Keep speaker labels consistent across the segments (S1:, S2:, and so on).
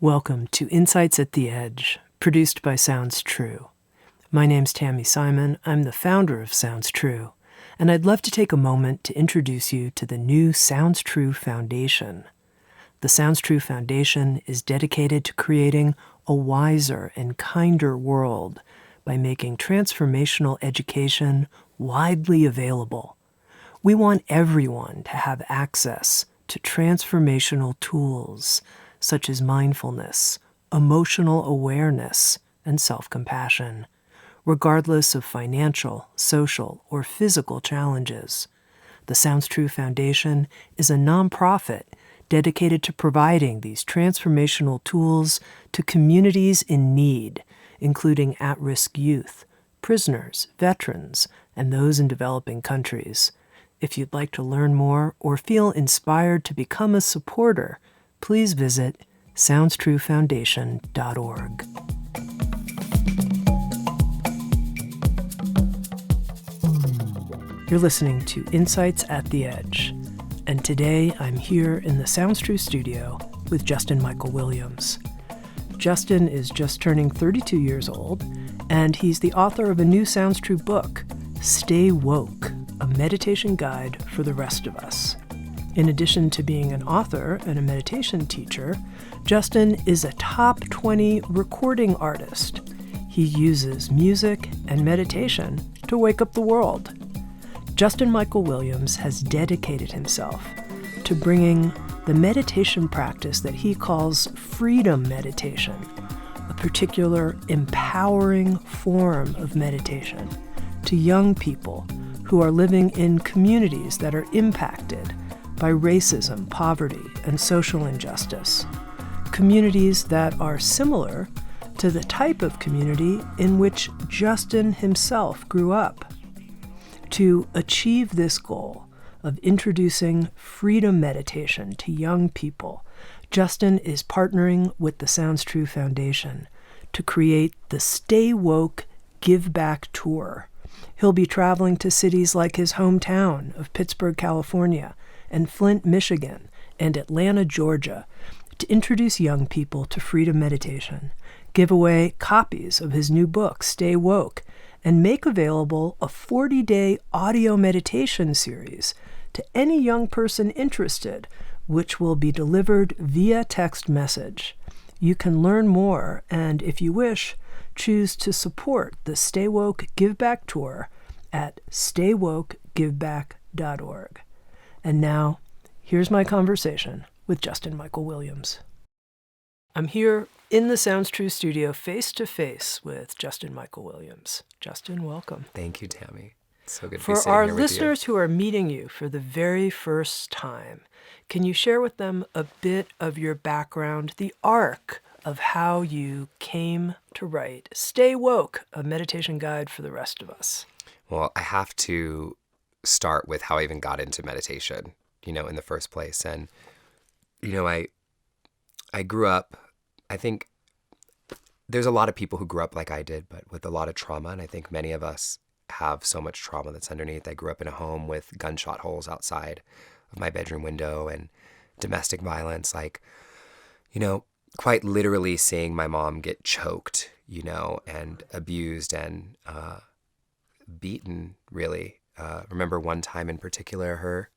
S1: Welcome to Insights at the Edge, produced by Sounds True. My name's Tami Simon. I'm the founder of Sounds True, and I'd love to take a moment to introduce you to the new Sounds True Foundation. The Sounds True Foundation is dedicated to creating a wiser and kinder world by making transformational education widely available. We want everyone to have access to transformational tools such as mindfulness, emotional awareness, and self-compassion, regardless of financial, social, or physical challenges. The Sounds True Foundation is a nonprofit dedicated to providing these transformational tools to communities in need, including at-risk youth, prisoners, veterans, and those in developing countries. If you'd like to learn more or feel inspired to become a supporter, please visit SoundstrueFoundation.org. You're listening to Insights at the Edge, and today I'm here in the Sounds True studio with Justin Michael Williams. Justin is just turning 32 years old, and he's the author of a new Sounds True book, Stay Woke, a meditation guide for the rest of us. In addition to being an author and a meditation teacher, Justin is a top 20 recording artist. He uses music and meditation to wake up the world. Justin Michael Williams has dedicated himself to bringing the meditation practice that he calls freedom meditation, a particular empowering form of meditation, to young people who are living in communities that are impacted by racism, poverty, and social injustice. Communities that are similar to the type of community in which Justin himself grew up. To achieve this goal of introducing freedom meditation to young people, Justin is partnering with the Sounds True Foundation to create the Stay Woke Give Back Tour. He'll be traveling to cities like his hometown of Pittsburgh, California, and Flint, Michigan, and Atlanta, Georgia, to introduce young people to freedom meditation, give away copies of his new book, Stay Woke, and make available a 40-day audio meditation series to any young person interested, which will be delivered via text message. You can learn more, and if you wish, choose to support the Stay Woke Give Back Tour at staywokegiveback.org. And now, here's my conversation with Justin Michael Williams. I'm here in the Sounds True studio face-to-face with Justin Michael Williams. Justin, welcome.
S2: Thank you, Tami. It's so good to be
S1: For
S2: sitting
S1: our
S2: here with
S1: listeners who are meeting you for the very first time, can you share with them a bit of your background, the arc of how you came to write Stay Woke, a meditation guide for the rest of us?
S2: Well, I have to start with how I even got into meditation, in the first place. And, I grew up, I think there's a lot of people who grew up like I did, but with a lot of trauma. And I think many of us have so much trauma that's underneath. I grew up in a home with gunshot holes outside of my bedroom window and domestic violence, quite literally seeing my mom get choked, and abused and beaten, really. Remember one time in particular, her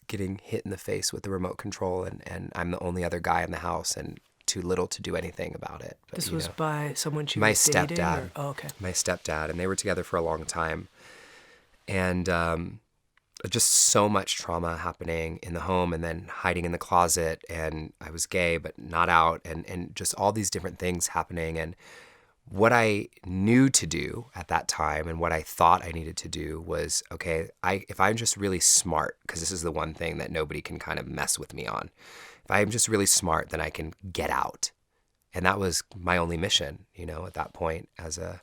S2: getting hit in the face with the remote control, and I'm the only other guy in the house and too little to do anything about it. But,
S1: this was by someone she
S2: my
S1: was dating?
S2: stepdad.
S1: Oh, okay.
S2: My stepdad, and they were together for a long time. And just so much trauma happening in the home, and then hiding in the closet, and I was gay but not out, and just all these different things happening. And what I knew to do at that time and what I thought I needed to do was, okay, if I'm just really smart, because this is the one thing that nobody can kind of mess with me on. If I'm just really smart, then I can get out. And that was my only mission, at that point as a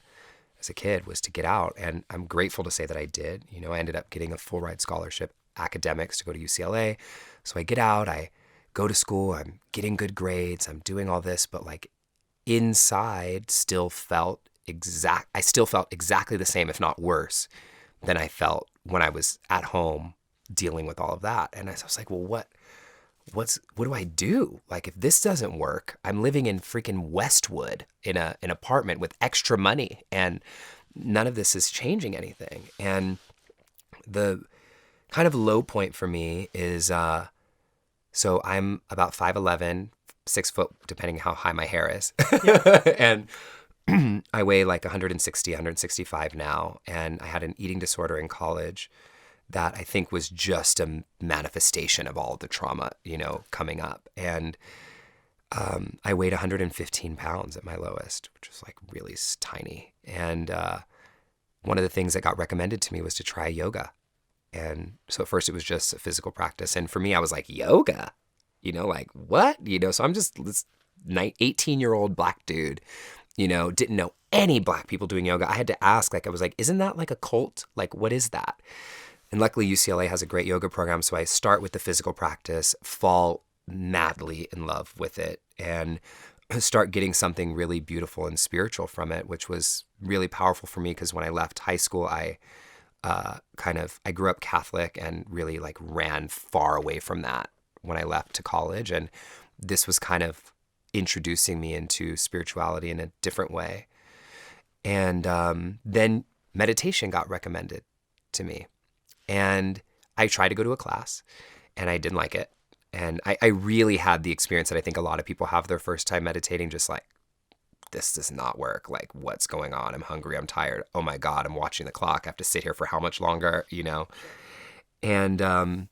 S2: kid, was to get out. And I'm grateful to say that I did. I ended up getting a full ride scholarship, academics, to go to UCLA. So I get out, I go to school, I'm getting good grades, I'm doing all this, but inside I still felt exactly the same, if not worse, than I felt when I was at home dealing with all of that. And I was like, well, what do I do? Like, if this doesn't work, I'm living in freaking Westwood in an apartment with extra money, and none of this is changing anything. And the kind of low point for me is, so I'm about 5'11", 6 foot, depending how high my hair is. And I weigh like 160, 165 now. And I had an eating disorder in college that I think was just a manifestation of all the trauma, coming up. And I weighed 115 pounds at my lowest, which was like really tiny. And one of the things that got recommended to me was to try yoga. And so at first it was just a physical practice. And for me, I was like, yoga? Like what? So I'm just this 18-year-old black dude, didn't know any black people doing yoga. I had to ask, I was like, isn't that like a cult? Like, what is that? And luckily UCLA has a great yoga program. So I start with the physical practice, fall madly in love with it, and start getting something really beautiful and spiritual from it, which was really powerful for me because when I left high school, I grew up Catholic and really like ran far away from that when I left to college. And this was kind of introducing me into spirituality in a different way. And then meditation got recommended to me. And I tried to go to a class and I didn't like it. And I really had the experience that I think a lot of people have their first time meditating, just like, this does not work. Like, what's going on? I'm hungry. I'm tired. Oh my God, I'm watching the clock. I have to sit here for how much longer, And then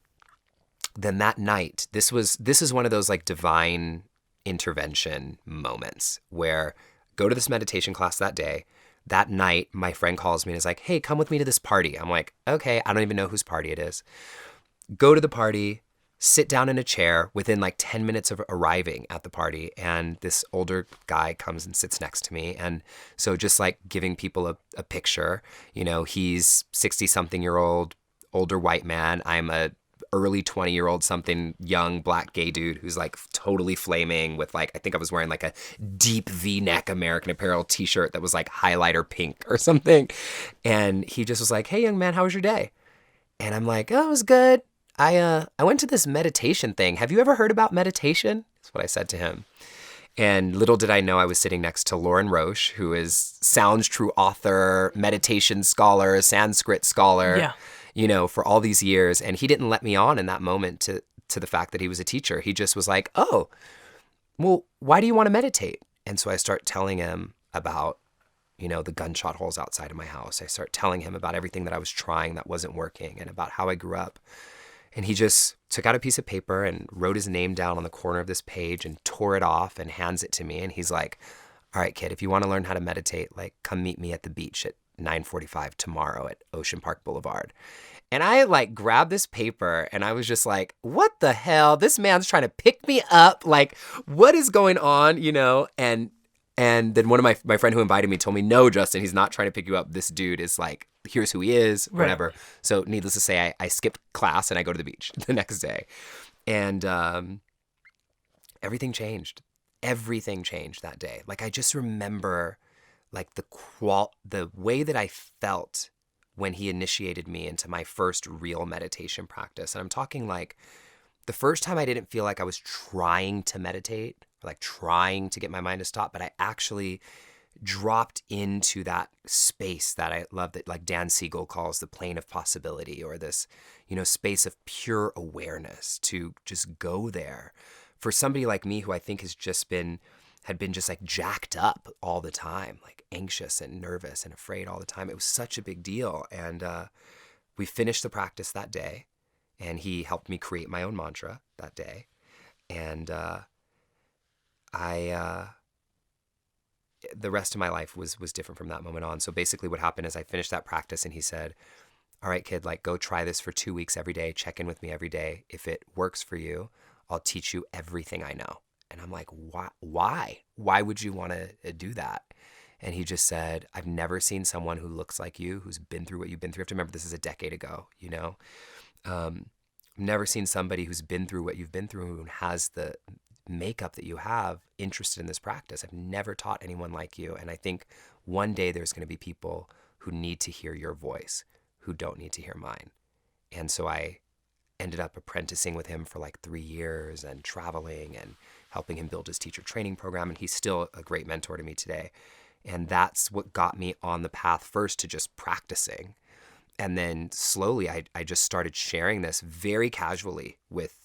S2: that night, this is one of those like divine intervention moments where go to this meditation class that day. That night, my friend calls me and is like, hey, come with me to this party. I'm like, okay, I don't even know whose party it is. Go to the party, sit down in a chair within like 10 minutes of arriving at the party. And this older guy comes and sits next to me. And so just like giving people a picture, he's 60-something-year-old, older white man. I'm a early 20-year-old something young black gay dude who's like totally flaming with like, I think I was wearing like a deep V-neck American Apparel t-shirt that was like highlighter pink or something. And he just was like, hey, young man, how was your day? And I'm like, oh, it was good. I went to this meditation thing. Have you ever heard about meditation? That's what I said to him. And little did I know I was sitting next to Lauren Roche, who is Sounds True author, meditation scholar, Sanskrit scholar, for all these years. And he didn't let me on in that moment to the fact that he was a teacher. He just was like, oh, well, why do you want to meditate? And so I start telling him about, the gunshot holes outside of my house. I start telling him about everything that I was trying that wasn't working and about how I grew up. And he just took out a piece of paper and wrote his name down on the corner of this page and tore it off and hands it to me. And he's like, all right, kid, if you want to learn how to meditate, like come meet me at the beach at 9:45 tomorrow at Ocean Park Boulevard. And I like grabbed this paper and I was just like, what the hell? This man's trying to pick me up. Like, what is going on? And then one of my friend who invited me told me, no, Justin, he's not trying to pick you up. This dude is like, here's who he is, whatever. Right. So needless to say, I skipped class and I go to the beach the next day. And everything changed. Everything changed that day. Like, I just remember like the way that I felt when he initiated me into my first real meditation practice. And I'm talking like the first time I didn't feel like I was trying to meditate, like trying to get my mind to stop, but I actually dropped into that space that I love, that like Dan Siegel calls the plane of possibility, or this, space of pure awareness, to just go there. For somebody like me who I think had been just like jacked up all the time, like anxious and nervous and afraid all the time. It was such a big deal. And we finished the practice that day, and he helped me create my own mantra that day. And the rest of my life was different from that moment on. So basically what happened is I finished that practice and he said, all right, kid, like go try this for 2 weeks every day. Check in with me every day. If it works for you, I'll teach you everything I know. And I'm like, why? Why would you want to do that? And he just said, I've never seen someone who looks like you, who's been through what you've been through. You have to remember, this is a decade ago, I've never seen somebody who's been through what you've been through and has the makeup that you have interested in this practice. I've never taught anyone like you. And I think one day there's going to be people who need to hear your voice, who don't need to hear mine. And so I ended up apprenticing with him for like 3 years and traveling and helping him build his teacher training program. And he's still a great mentor to me today. And that's what got me on the path first to just practicing. And then slowly I just started sharing this very casually with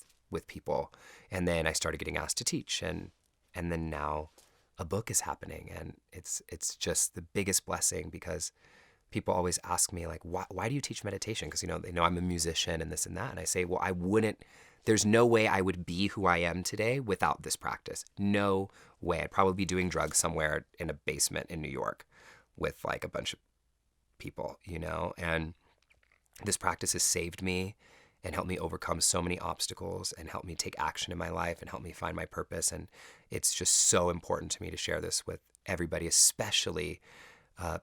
S2: people. And then I started getting asked to teach. And then now a book is happening. And it's just the biggest blessing, because people always ask me, like, why do you teach meditation? Because, they know I'm a musician and this and that. And I say, well, there's no way I would be who I am today without this practice. No way. I'd probably be doing drugs somewhere in a basement in New York with like a bunch of people, and this practice has saved me and helped me overcome so many obstacles and helped me take action in my life and helped me find my purpose. And it's just so important to me to share this with everybody, especially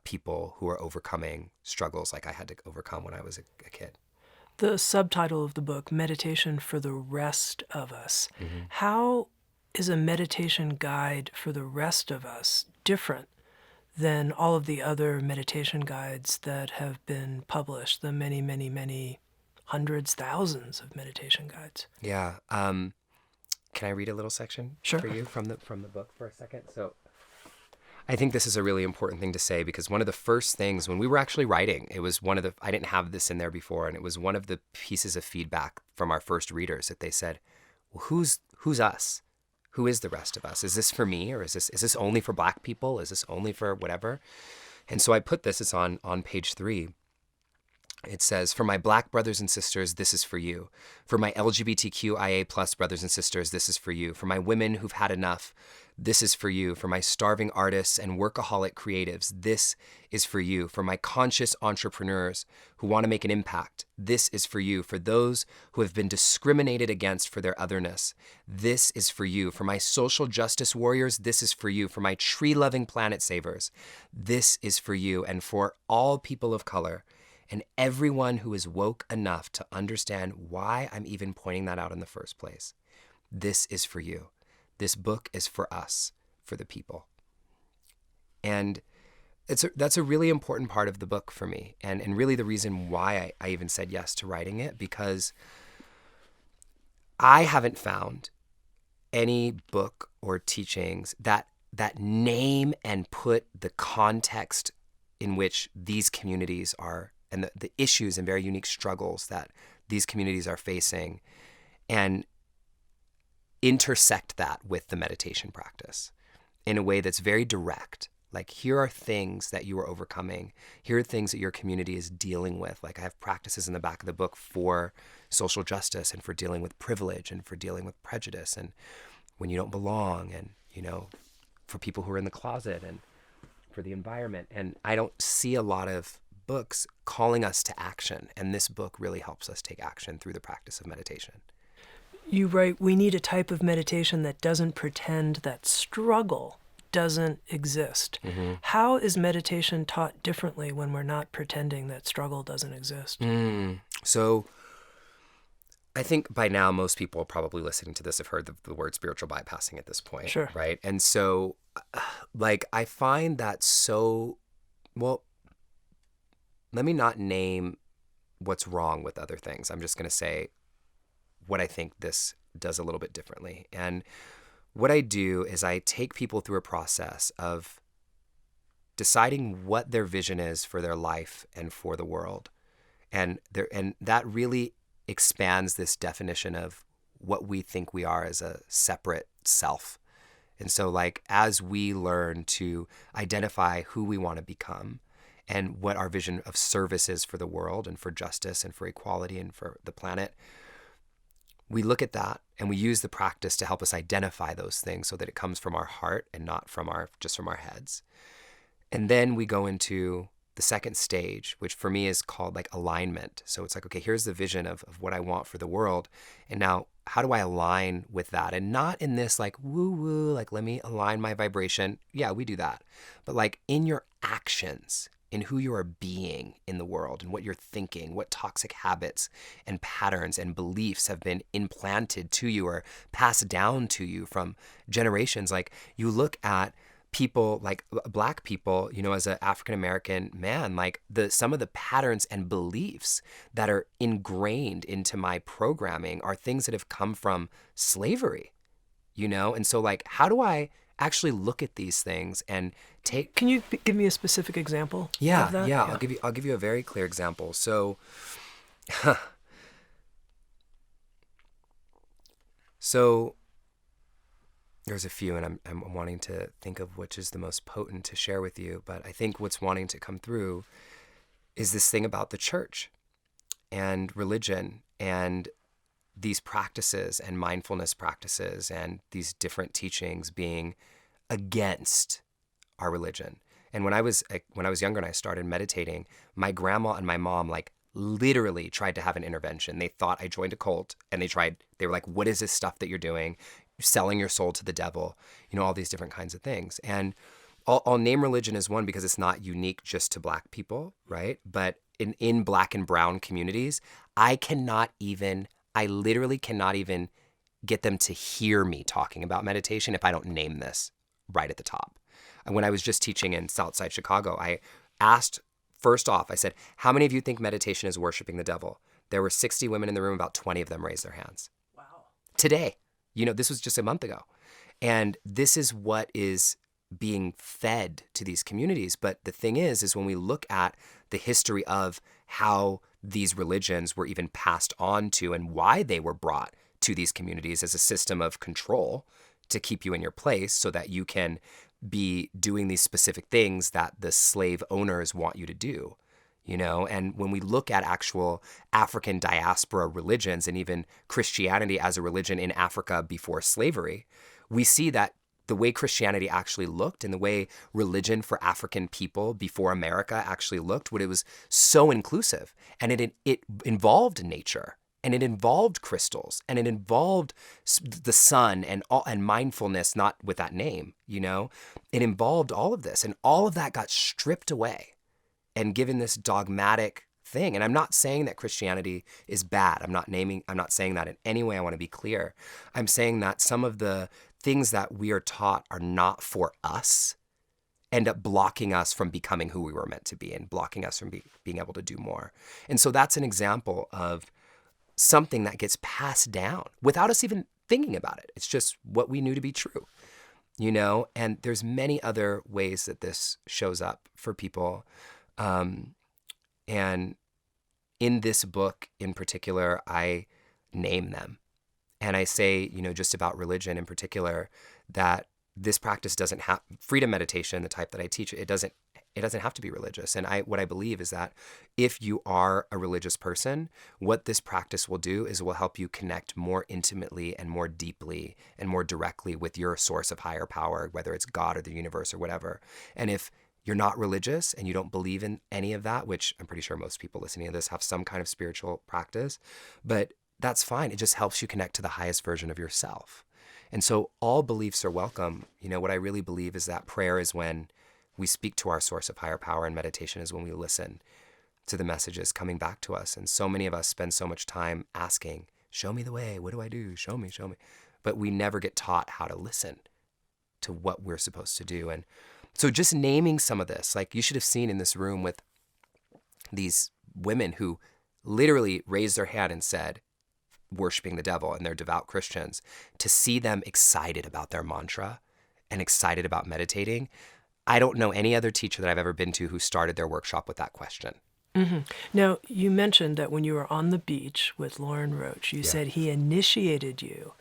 S2: people who are overcoming struggles like I had to overcome when I was a kid.
S1: The subtitle of the book, Meditation for the Rest of Us. Mm-hmm. How is a meditation guide for the rest of us different than all of the other meditation guides that have been published, the many, many, many hundreds, thousands of meditation guides?
S2: Yeah. Can I read a little section
S1: Sure.
S2: for you from the book for a second? So I think this is a really important thing to say, because one of the first things when we were actually writing, it was I didn't have this in there before, and it was one of the pieces of feedback from our first readers that they said, well, who's us? Who is the rest of us? Is this for me, or is this only for Black people? Is this only for whatever? And so I put this, it's on page 3. It says, for my Black brothers and sisters, this is for you. For my LGBTQIA plus brothers and sisters, this is for you. For my women who've had enough, this is for you. For my starving artists and workaholic creatives, this is for you. For my conscious entrepreneurs who want to make an impact, this is for you. For those who have been discriminated against for their otherness, this is for you. For my social justice warriors, this is for you. For my tree-loving planet savers, this is for you. And for all people of color, and everyone who is woke enough to understand why I'm even pointing that out in the first place, this is for you. This book is for us, for the people. And that's a really important part of the book for me, and really the reason why I even said yes to writing it, because I haven't found any book or teachings that name and put the context in which these communities are, and the issues and very unique struggles that these communities are facing, and intersect that with the meditation practice in a way that's very direct. Like, here are things that you are overcoming. Here are things that your community is dealing with. Like, I have practices in the back of the book for social justice and for dealing with privilege and for dealing with prejudice and when you don't belong, and, for people who are in the closet and for the environment. And I don't see a lot of books calling us to action, and this book really helps us take action through the practice of meditation.
S1: You write, we need a type of meditation that doesn't pretend that struggle doesn't exist. Mm-hmm. How is meditation taught differently when we're not pretending that struggle doesn't exist?
S2: So I think by now most people probably listening to this have heard the word spiritual bypassing at this point.
S1: Sure.
S2: Right? And so, I find that let me not name what's wrong with other things. I'm just going to say what I think this does a little bit differently. And what I do is I take people through a process of deciding what their vision is for their life and for the world. And that really expands this definition of what we think we are as a separate self. And so, as we learn to identify who we want to become and what our vision of service is for the world and for justice and for equality and for the planet, we look at that and we use the practice to help us identify those things so that it comes from our heart and not just from our heads. And then we go into the second stage, which for me is called alignment. So it's okay, here's the vision of what I want for the world. And now how do I align with that? And not in this woo-woo, let me align my vibration. Yeah, we do that. But in your actions, in who you are being in the world and what you're thinking, what toxic habits and patterns and beliefs have been implanted to you or passed down to you from generations. You look at people, like Black people, you know, as an African-American man, like some of the patterns and beliefs that are ingrained into my programming are things that have come from slavery, you know? And so like, how do I actually look at these things and take...
S1: Can you give me a specific example of that?
S2: Yeah. I'll give you a very clear example. So, there's a few, and I'm wanting to think of which is the most potent to share with you. But I think what's wanting to come through is this thing about the church and religion and these practices and mindfulness practices and these different teachings being against our religion. And when I was younger and I started meditating, my grandma and my mom like literally tried to have an intervention. They thought I joined a cult, and they were like, what is this stuff that you're doing? You're selling your soul to the devil, you know, all these different kinds of things. And I'll name religion as one because it's not unique just to Black people, right? But in Black and brown communities, I literally cannot even get them to hear me talking about meditation if I don't name this right at the top. And when I was just teaching in Southside Chicago, I asked, first off, I said, how many of you think meditation is worshiping the devil? There were 60 women in the room, about 20 of them raised their hands.
S1: Wow.
S2: Today, you know, this was just a month ago. And this is what is being fed to these communities. But the thing is when we look at the history of how these religions were even passed on to and why they were brought to these communities as a system of control to keep you in your place so that you can be doing these specific things that the slave owners want you to do, you know? And when we look at actual African diaspora religions and even Christianity as a religion in Africa before slavery, we see that the way Christianity actually looked and the way religion for African people before America actually looked, what it was so inclusive. And it involved nature, and it involved crystals, and it involved the sun and mindfulness, not with that name, you know? It involved all of this, and all of that got stripped away and given this dogmatic thing. And I'm not saying that Christianity is bad. I'm not saying that in any way. I want to be clear. I'm saying that some of the things that we are taught are not for us end up blocking us from becoming who we were meant to be and blocking us from being able to do more. And so that's an example of something that gets passed down without us even thinking about it. It's just what we knew to be true, you know? And there's many other ways that this shows up for people. And in this book in particular, I name them. And I say, you know, just about religion in particular, that this practice doesn't have freedom meditation, the type that I teach. It doesn't have to be religious. And what I believe is that if you are a religious person, what this practice will do is it will help you connect more intimately and more deeply and more directly with your source of higher power, whether it's God or the universe or whatever. And if you're not religious and you don't believe in any of that, which I'm pretty sure most people listening to this have some kind of spiritual practice, but that's fine. It just helps you connect to the highest version of yourself. And so all beliefs are welcome. You know, what I really believe is that prayer is when we speak to our source of higher power, and meditation is when we listen to the messages coming back to us. And so many of us spend so much time asking, show me the way. What do I do? Show me. But we never get taught how to listen to what we're supposed to do. And so just naming some of this, like you should have seen in this room with these women who literally raised their hand and said, worshiping the devil, and they're devout Christians, to see them excited about their mantra and excited about meditating. I don't know any other teacher that I've ever been to who started their workshop with that question.
S1: Mm-hmm. Now, you mentioned that when you were on the beach with Lauren Roach, you said he initiated you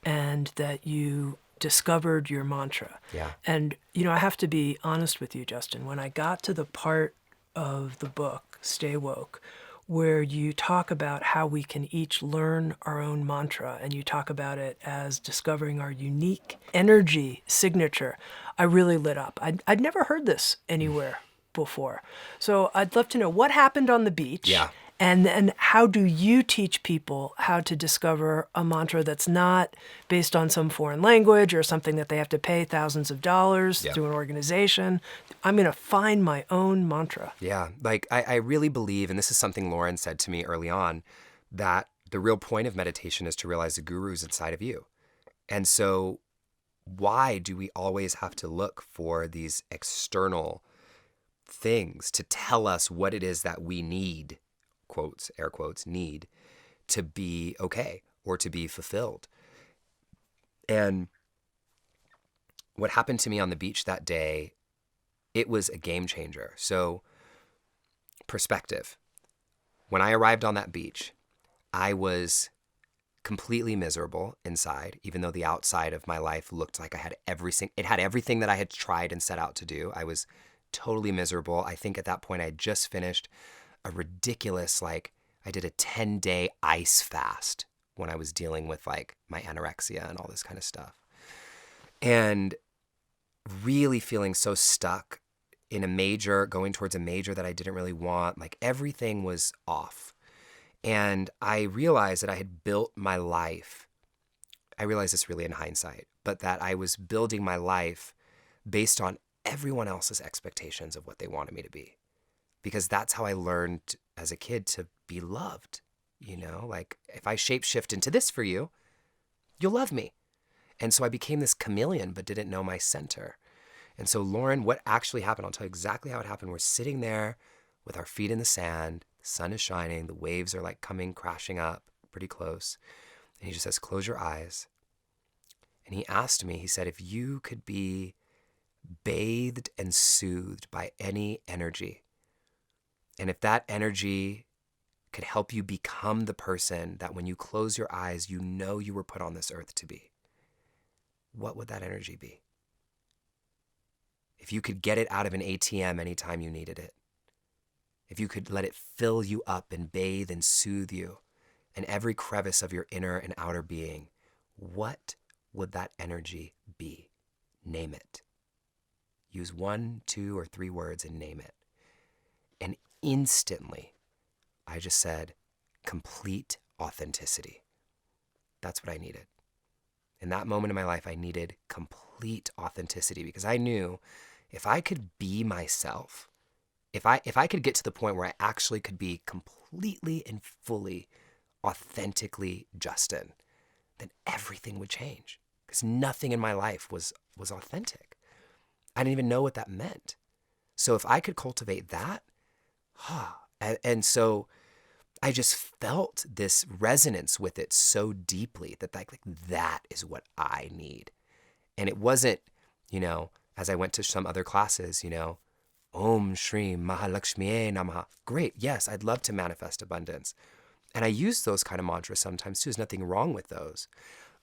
S1: and that you discovered your mantra.
S2: Yeah.
S1: And, you know, I have to be honest with you, Justin. When I got to the part of the book, Stay Woke, where you talk about how we can each learn our own mantra, and you talk about it as discovering our unique energy signature, I really lit up. I'd never heard this anywhere before. So I'd love to know what happened on the beach.
S2: Yeah.
S1: And then how do you teach people how to discover a mantra that's not based on some foreign language or something that they have to pay thousands of dollars through an organization? I'm going to find my own mantra.
S2: Yeah, like I really believe, and this is something Lauren said to me early on, that the real point of meditation is to realize the guru's inside of you. And so why do we always have to look for these external things to tell us what it is that we need, quotes, air quotes, need to be okay or to be fulfilled? And what happened to me on the beach that day, it was a game changer. So, perspective. When I arrived on that beach, I was completely miserable inside, even though the outside of my life looked like it had everything that I had tried and set out to do. I was totally miserable. I think at that point I had just finished a ridiculous, I did a 10-day ice fast when I was dealing with my anorexia and all this kind of stuff. And really feeling so stuck in going towards a major that I didn't really want. Everything was off. And I realized that I had built my life. I realized this really in hindsight, but that I was building my life based on everyone else's expectations of what they wanted me to be. Because that's how I learned as a kid to be loved. If I shapeshift into this for you, you'll love me. And so I became this chameleon, but didn't know my center. And so, Lauren, what actually happened, I'll tell you exactly how it happened. We're sitting there with our feet in the sand. The sun is shining. The waves are coming crashing up pretty close. And he just says, close your eyes. And he asked me, he said, if you could be bathed and soothed by any energy, and if that energy could help you become the person that when you close your eyes, you know you were put on this earth to be, what would that energy be? If you could get it out of an ATM anytime you needed it, if you could let it fill you up and bathe and soothe you in every crevice of your inner and outer being, what would that energy be? Name it. Use 1, 2, or 3 words and name it. And instantly, I just said, complete authenticity. That's what I needed. In that moment in my life, I needed complete authenticity because I knew if I could be myself, if I could get to the point where I actually could be completely and fully, authentically Justin, then everything would change because nothing in my life was authentic. I didn't even know what that meant. So if I could cultivate that, and so I just felt this resonance with it so deeply that that is what I need. And it wasn't, as I went to some other classes, Om Shri Mahalakshmiye Namaha. Great, yes, I'd love to manifest abundance. And I use those kind of mantras sometimes too. There's nothing wrong with those.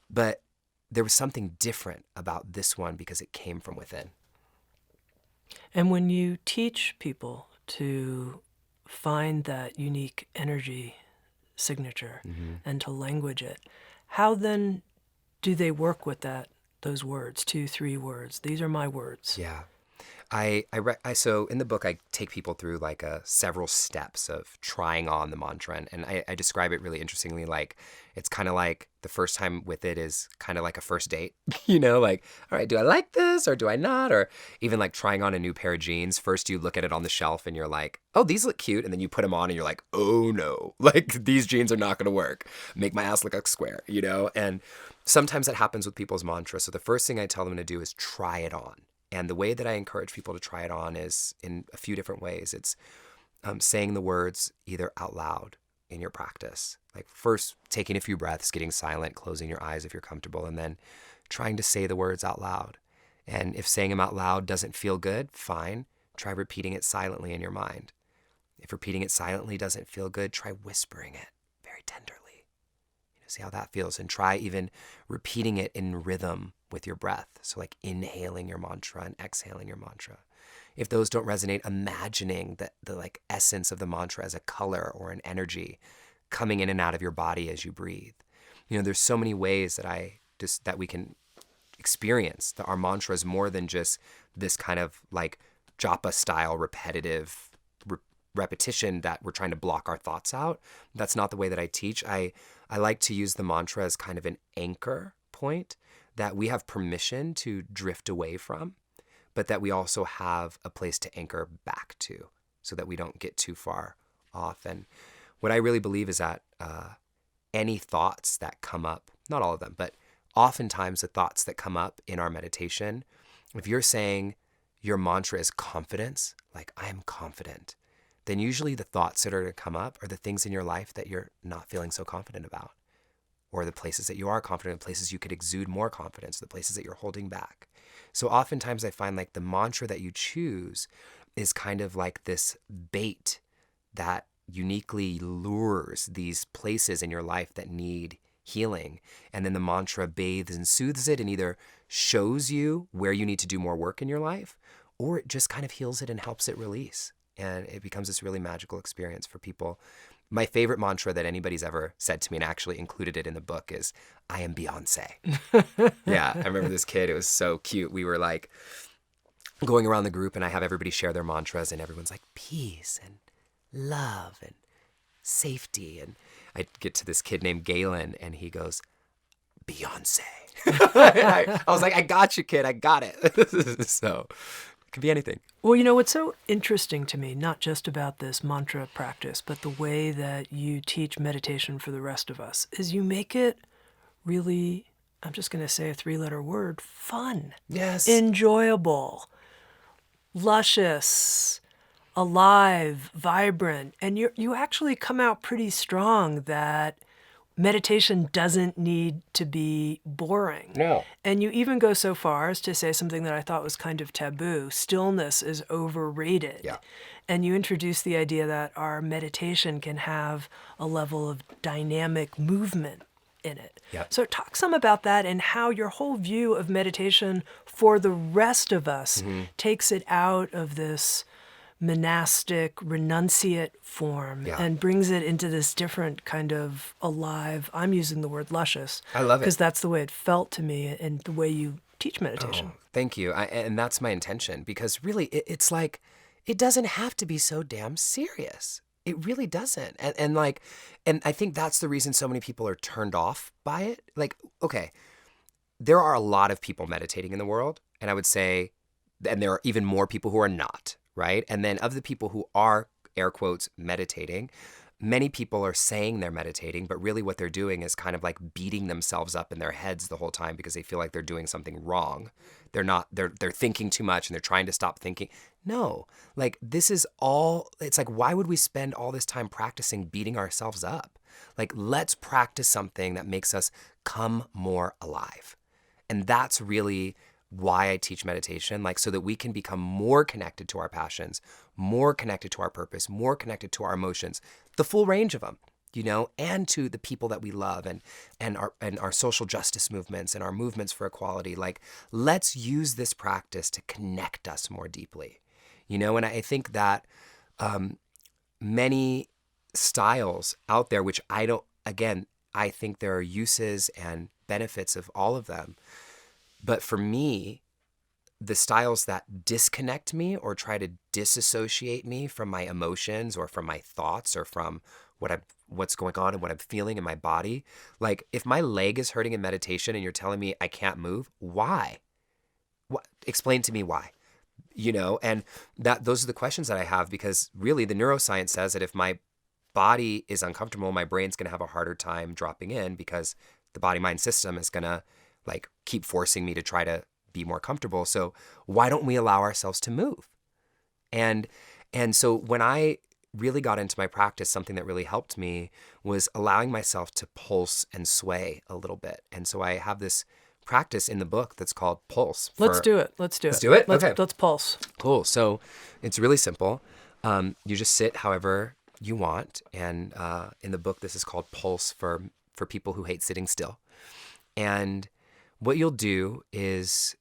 S2: But there was something different about this one because it came from within.
S1: And when you teach people to find that unique energy signature and to language it, how then do they work with those words, 2, 3 words? These are my words.
S2: Yeah. So in the book, I take people through several steps of trying on the mantra. And I describe it really interestingly. It's kind of like the first time with it is kind of like a first date, all right, do I like this or do I not? Or even trying on a new pair of jeans. First, you look at it on the shelf and you're like, oh, these look cute. And then you put them on and you're like, oh no, these jeans are not going to work. Make my ass look like a square, And sometimes that happens with people's mantras. So the first thing I tell them to do is try it on. And the way that I encourage people to try it on is in a few different ways. It's saying the words either out loud in your practice. First, taking a few breaths, getting silent, closing your eyes if you're comfortable, and then trying to say the words out loud. And if saying them out loud doesn't feel good, fine. Try repeating it silently in your mind. If repeating it silently doesn't feel good, try whispering it very tenderly. See how that feels. And try even repeating it in rhythm with your breath. So inhaling your mantra and exhaling your mantra. If those don't resonate, imagining the essence of the mantra as a color or an energy coming in and out of your body as you breathe. There's so many ways that we can experience that our mantra is more than just this kind of japa style repetitive repetition that we're trying to block our thoughts out. That's not the way that I teach. I like to use the mantra as kind of an anchor point that we have permission to drift away from, but that we also have a place to anchor back to so that we don't get too far off. And what I really believe is that any thoughts that come up, not all of them, but oftentimes the thoughts that come up in our meditation, if you're saying your mantra is confidence, like I am confident, then usually the thoughts that are going to come up are the things in your life that you're not feeling so confident about, or the places that you are confident, places you could exude more confidence, the places that you're holding back. So oftentimes I find like the mantra that you choose is kind of like this bait that uniquely lures these places in your life that need healing. And then the mantra bathes and soothes it and either shows you where you need to do more work in your life, or it just kind of heals it and helps it release. And it becomes this really magical experience for people. My favorite mantra that anybody's ever said to me, and I actually included it in the book, is I am Beyonce. Yeah, I remember this kid. It was so cute. We were like going around the group and I have everybody share their mantras and everyone's like peace and love and safety. And I get to this kid named Galen and he goes, Beyonce. I was like, I got you, kid. I got it. So it could be anything.
S1: Well, you know, what's so interesting to me, not just about this mantra practice, but the way that you teach meditation for the rest of us, is you make it really, I'm just going to say a 3-letter word, fun.
S2: Yes.
S1: Enjoyable, luscious, alive, vibrant. And you actually come out pretty strong that meditation doesn't need to be boring.
S2: No.
S1: And you even go so far as to say something that I thought was kind of taboo. Stillness is overrated.
S2: Yeah.
S1: And you introduce the idea that our meditation can have a level of dynamic movement in it.
S2: Yeah.
S1: So talk some about that and how your whole view of meditation for the rest of us takes it out of this monastic, renunciate form and brings it into this different kind of alive, I'm using the word luscious.
S2: I love it.
S1: Because that's the way it felt to me and the way you teach meditation.
S2: Oh, thank you. And that's my intention, because really it's like, it doesn't have to be so damn serious. It really doesn't. And I think that's the reason so many people are turned off by it. Like, okay, there are a lot of people meditating in the world, and I would say, and there are even more people who are not. Right? And then of the people who are, air quotes, meditating, many people are saying they're meditating, but really what they're doing is kind of like beating themselves up in their heads the whole time because they feel like they're doing something wrong. They're thinking too much and they're trying to stop thinking. No, like this is all, it's like, why would we spend all this time practicing beating ourselves up? Like, let's practice something that makes us come more alive. And that's really why I teach meditation, like so that we can become more connected to our passions, more connected to our purpose, more connected to our emotions, the full range of them, you know, and to the people that we love and our social justice movements and our movements for equality. Like, let's use this practice to connect us more deeply, you know. And I think that many styles out there, which I think there are uses and benefits of all of them. But for me, the styles that disconnect me or try to disassociate me from my emotions or from my thoughts or from what's going on and what I'm feeling in my body, like if my leg is hurting in meditation and you're telling me I can't move, why? What? Explain to me why. You know, and those are the questions that I have, because really the neuroscience says that if my body is uncomfortable, my brain's going to have a harder time dropping in, because the body-mind system is going to like keep forcing me to try to be more comfortable. So why don't we allow ourselves to move? And so when I really got into my practice, something that really helped me was allowing myself to pulse and sway a little bit. And so I have this practice in the book that's called Pulse.
S1: Let's do it. Let's do it.
S2: Okay.
S1: Let's pulse.
S2: Cool. So it's really simple. You just sit however you want. And in the book, this is called Pulse for people who hate sitting still. And what you'll do is,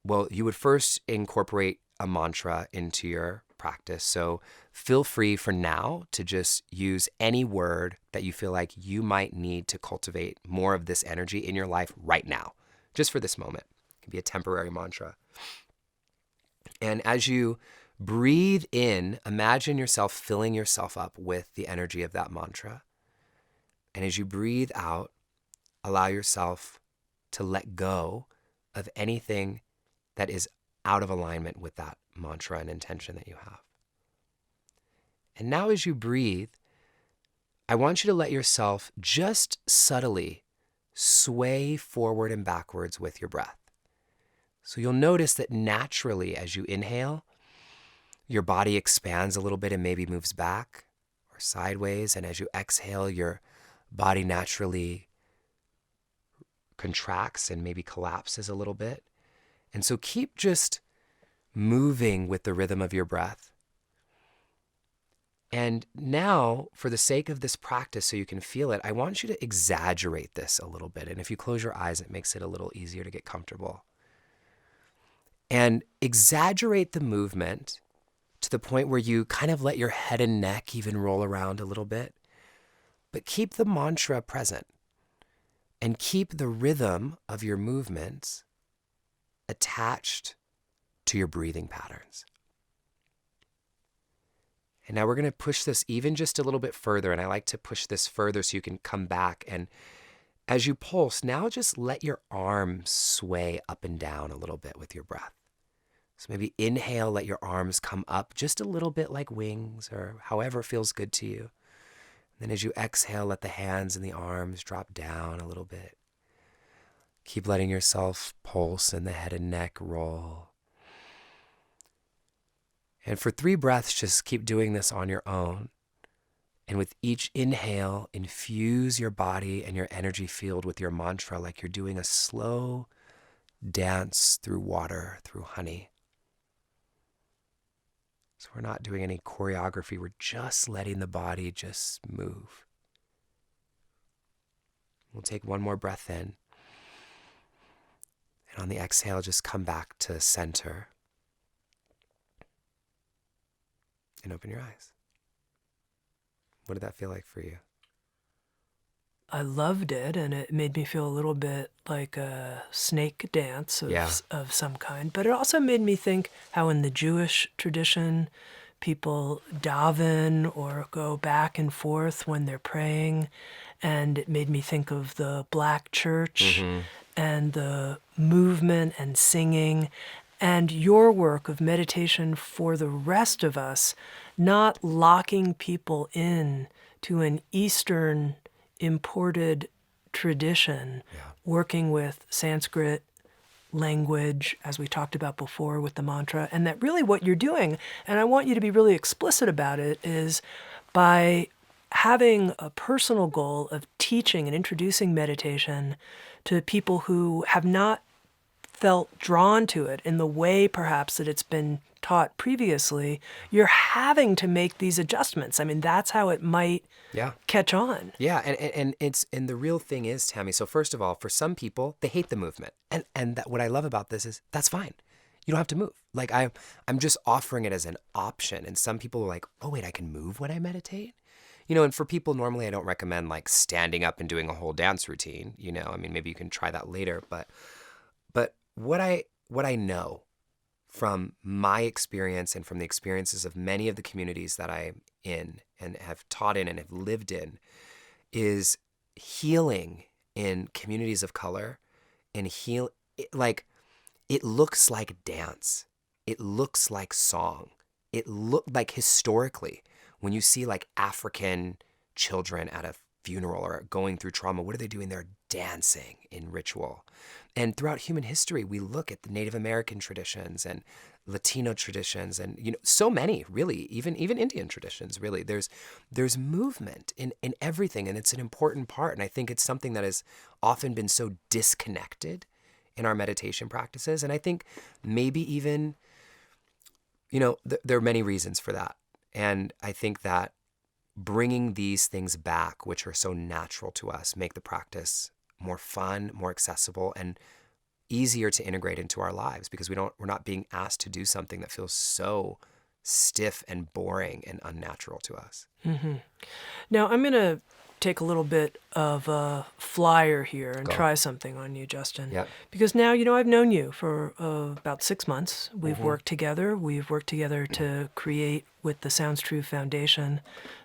S2: well, you would first incorporate a mantra into your practice. So feel free for now to just use any word that you feel like you might need to cultivate more of this energy in your life right now, just for this moment. It can be a temporary mantra. And as you breathe in, imagine yourself filling yourself up with the energy of that mantra. And as you breathe out, allow yourself to let go of anything that is out of alignment with that mantra and intention that you have. And now as you breathe, I want you to let yourself just subtly sway forward and backwards with your breath. So you'll notice that naturally as you inhale, your body expands a little bit and maybe moves back or sideways. And as you exhale, your body naturally contracts and maybe collapses a little bit. And so keep just moving with the rhythm of your breath. And now, for the sake of this practice, so you can feel it, I want you to exaggerate this a little bit. And if you close your eyes, it makes it a little easier to get comfortable. And exaggerate the movement to the point where you kind of let your head and neck even roll around a little bit. But keep the mantra present and keep the rhythm of your movements attached to your breathing patterns. And now we're going to push this even just a little bit further. And I like to push this further so you can come back. And as you pulse, now just let your arms sway up and down a little bit with your breath. So maybe inhale, let your arms come up just a little bit like wings or however feels good to you. And then as you exhale, let the hands and the arms drop down a little bit. Keep letting yourself pulse and the head and neck roll. And for 3 breaths, just keep doing this on your own. And with each inhale, infuse your body and your energy field with your mantra like you're doing a slow dance through water, through honey. So we're not doing any choreography. We're just letting the body just move. We'll take one more breath in. And on the exhale, just come back to center. And open your eyes. What did that feel like for you?
S1: I loved it, and it made me feel a little bit like a snake dance of some kind. But it also made me think how in the Jewish tradition, people daven or go back and forth when they're praying. And it made me think of the Black church and the movement and singing. And your work of meditation for the rest of us, not locking people in to an Eastern imported tradition, working with Sanskrit language, as we talked about before with the mantra, and that really what you're doing, and I want you to be really explicit about it, is by having a personal goal of teaching and introducing meditation to people who have not felt drawn to it in the way perhaps that it's been taught previously, you're having to make these adjustments. I mean, that's how it might catch on.
S2: Yeah, and the real thing is, Tami, so first of all, for some people, they hate the movement. And that, what I love about this is that's fine. You don't have to move. Like I'm just offering it as an option. And some people are like, oh wait, I can move when I meditate? You know, and for people, normally I don't recommend like standing up and doing a whole dance routine. You know, I mean, maybe you can try that later. But what I know from my experience and from the experiences of many of the communities that I'm in and have taught in and have lived in is healing in communities of color and it looks like dance. It looks like song. It looked like historically when you see like African children at a funeral or going through trauma, what are they doing? They're dancing in ritual. And throughout human history, we look at the Native American traditions and Latino traditions and, you know, so many really, even Indian traditions, really. There's movement in everything, and it's an important part. And I think it's something that has often been so disconnected in our meditation practices. And I think maybe even, you know, there are many reasons for that. And I think that bringing these things back, which are so natural to us, make the practice more fun, more accessible, and easier to integrate into our lives because we're not being asked to do something that feels so stiff and boring and unnatural to us.
S1: Mm-hmm. Now, I'm going to take a little bit of a flyer here and try something on you, Justin.
S2: Yep.
S1: Because now, you know, I've known you for about 6 months. We've worked together. We've worked together to create, with the Sounds True Foundation,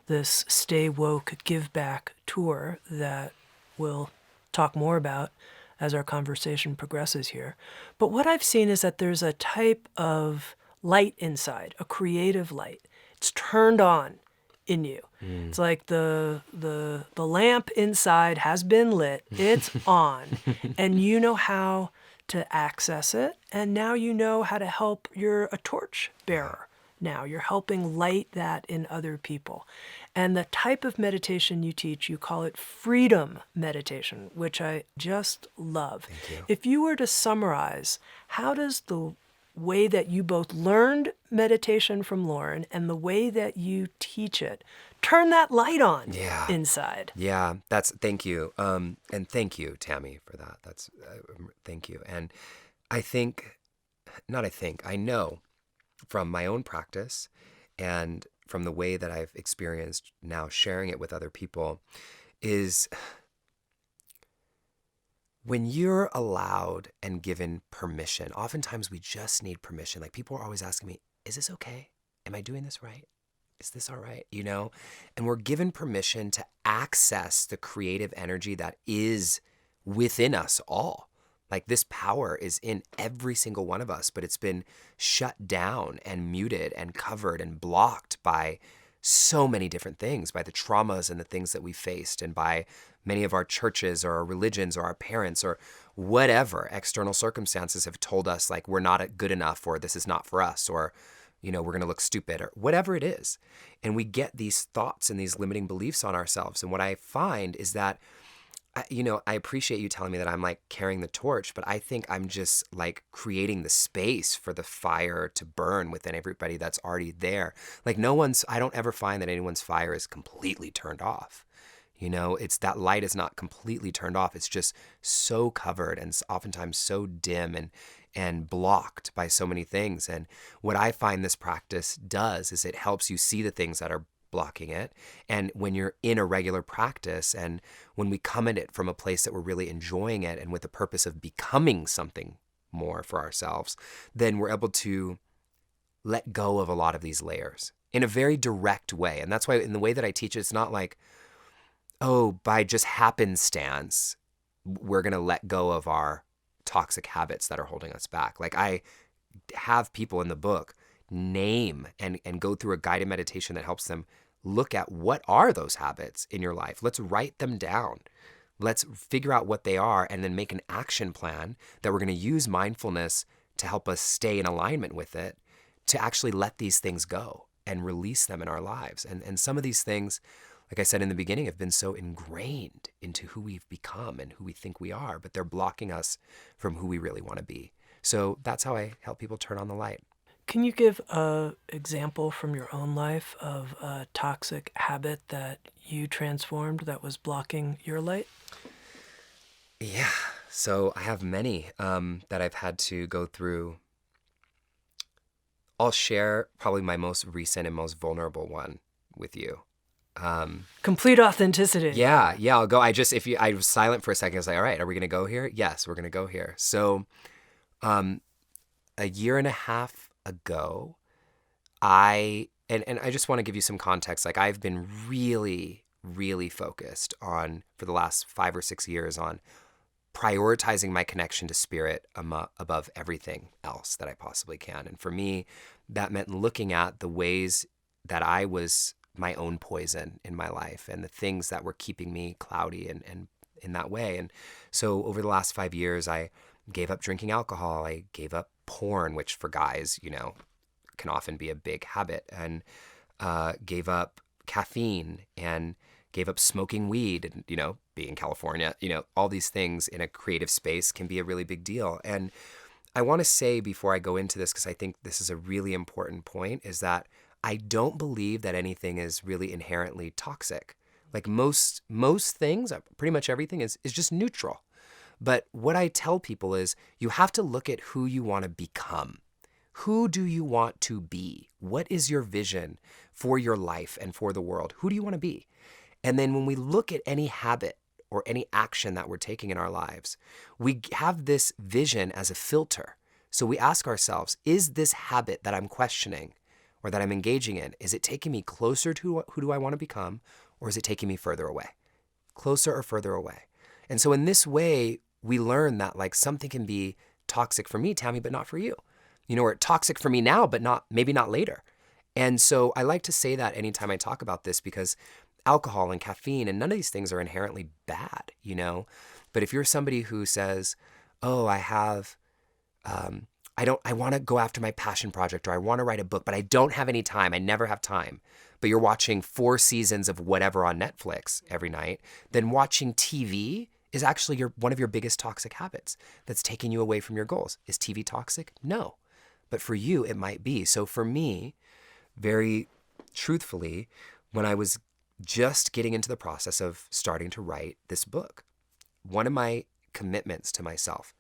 S1: this Stay Woke Give Back tour that we'll talk more about as our conversation progresses here. But what I've seen is that there's a type of light inside, a creative light. It's turned on in you. It's like the lamp inside has been lit. It's on. And you know how to access it. And now you know how to help. You're a torch bearer. Now you're helping light that in other people. And the type of meditation you teach, you call it freedom meditation, which I just love.
S2: Thank you.
S1: If you were to summarize, how does the way that you both learned meditation from Lauren and the way that you teach it turn that light on inside?
S2: Yeah, thank you. And thank you, Tami, for that. Thank you. And I know from my own practice and from the way that I've experienced now sharing it with other people is when you're allowed and given permission. Oftentimes we just need permission. Like, people are always asking me, is this okay? Am I doing this right? Is this all right? And we're given permission to access the creative energy that is within us all. Like, this power is in every single one of us, but it's been shut down and muted and covered and blocked by so many different things, by the traumas and the things that we faced, and by many of our churches or our religions or our parents or whatever external circumstances have told us, like, we're not good enough, or this is not for us, or, we're going to look stupid, or whatever it is. And we get these thoughts and these limiting beliefs on ourselves. And what I find is that I appreciate you telling me that I'm like carrying the torch, but I think I'm just like creating the space for the fire to burn within everybody that's already there. Like, I don't ever find that anyone's fire is completely turned off. It's that light is not completely turned off. It's just so covered and oftentimes so dim and blocked by so many things. And what I find this practice does is it helps you see the things that are blocking it. And when you're in a regular practice, and when we come at it from a place that we're really enjoying it and with the purpose of becoming something more for ourselves, then we're able to let go of a lot of these layers in a very direct way. And that's why in the way that I teach it, it's not like, oh, by just happenstance, we're going to let go of our toxic habits that are holding us back. Like, I have people in the book name and go through a guided meditation that helps them look at what are those habits in your life. Let's write them down. Let's figure out what they are and then make an action plan that we're going to use mindfulness to help us stay in alignment with it, to actually let these things go and release them in our lives. And some of these things, like I said in the beginning, have been so ingrained into who we've become and who we think we are, but they're blocking us from who we really want to be. So that's how I help people turn on the light.
S1: Can you give an example from your own life of a toxic habit that you transformed that was blocking your light?
S2: Yeah. So I have many that I've had to go through. I'll share probably my most recent and most vulnerable one with you.
S1: Complete authenticity.
S2: Yeah, I'll go. I was silent for a second. I was like, all right, are we going to go here? Yes, we're going to go here. So a year and a half ago, I just want to give you some context. Like, I've been really, really focused on, for the last 5 or 6 years, on prioritizing my connection to spirit above everything else that I possibly can. And for me, that meant looking at the ways that I was my own poison in my life and the things that were keeping me cloudy and in that way. And so over the last 5 years, I gave up drinking alcohol. I gave up porn, which for guys, can often be a big habit, and gave up caffeine and gave up smoking weed. And, being in California, all these things in a creative space can be a really big deal. And I want to say before I go into this, because I think this is a really important point, is that I don't believe that anything is really inherently toxic. Like, most things, pretty much everything is just neutral. But what I tell people is you have to look at who you want to become. Who do you want to be? What is your vision for your life and for the world? Who do you want to be? And then when we look at any habit or any action that we're taking in our lives, we have this vision as a filter. So we ask ourselves, is this habit that I'm questioning or that I'm engaging in, is it taking me closer to who do I want to become, or is it taking me further away? Closer or further away? And so in this way, we learn that, like, something can be toxic for me, Tami, but not for you. Or toxic for me now, but maybe not later. And so I like to say that anytime I talk about this, because alcohol and caffeine and none of these things are inherently bad, you know? But if you're somebody who says, oh, I want to go after my passion project, or I want to write a book, but I don't have any time. I never have time. But you're watching 4 seasons of whatever on Netflix every night, then watching TV is actually one of your biggest toxic habits that's taking you away from your goals. Is TV toxic? No. But for you, it might be. So for me, very truthfully, when I was just getting into the process of starting to write this book, one of my commitments to myself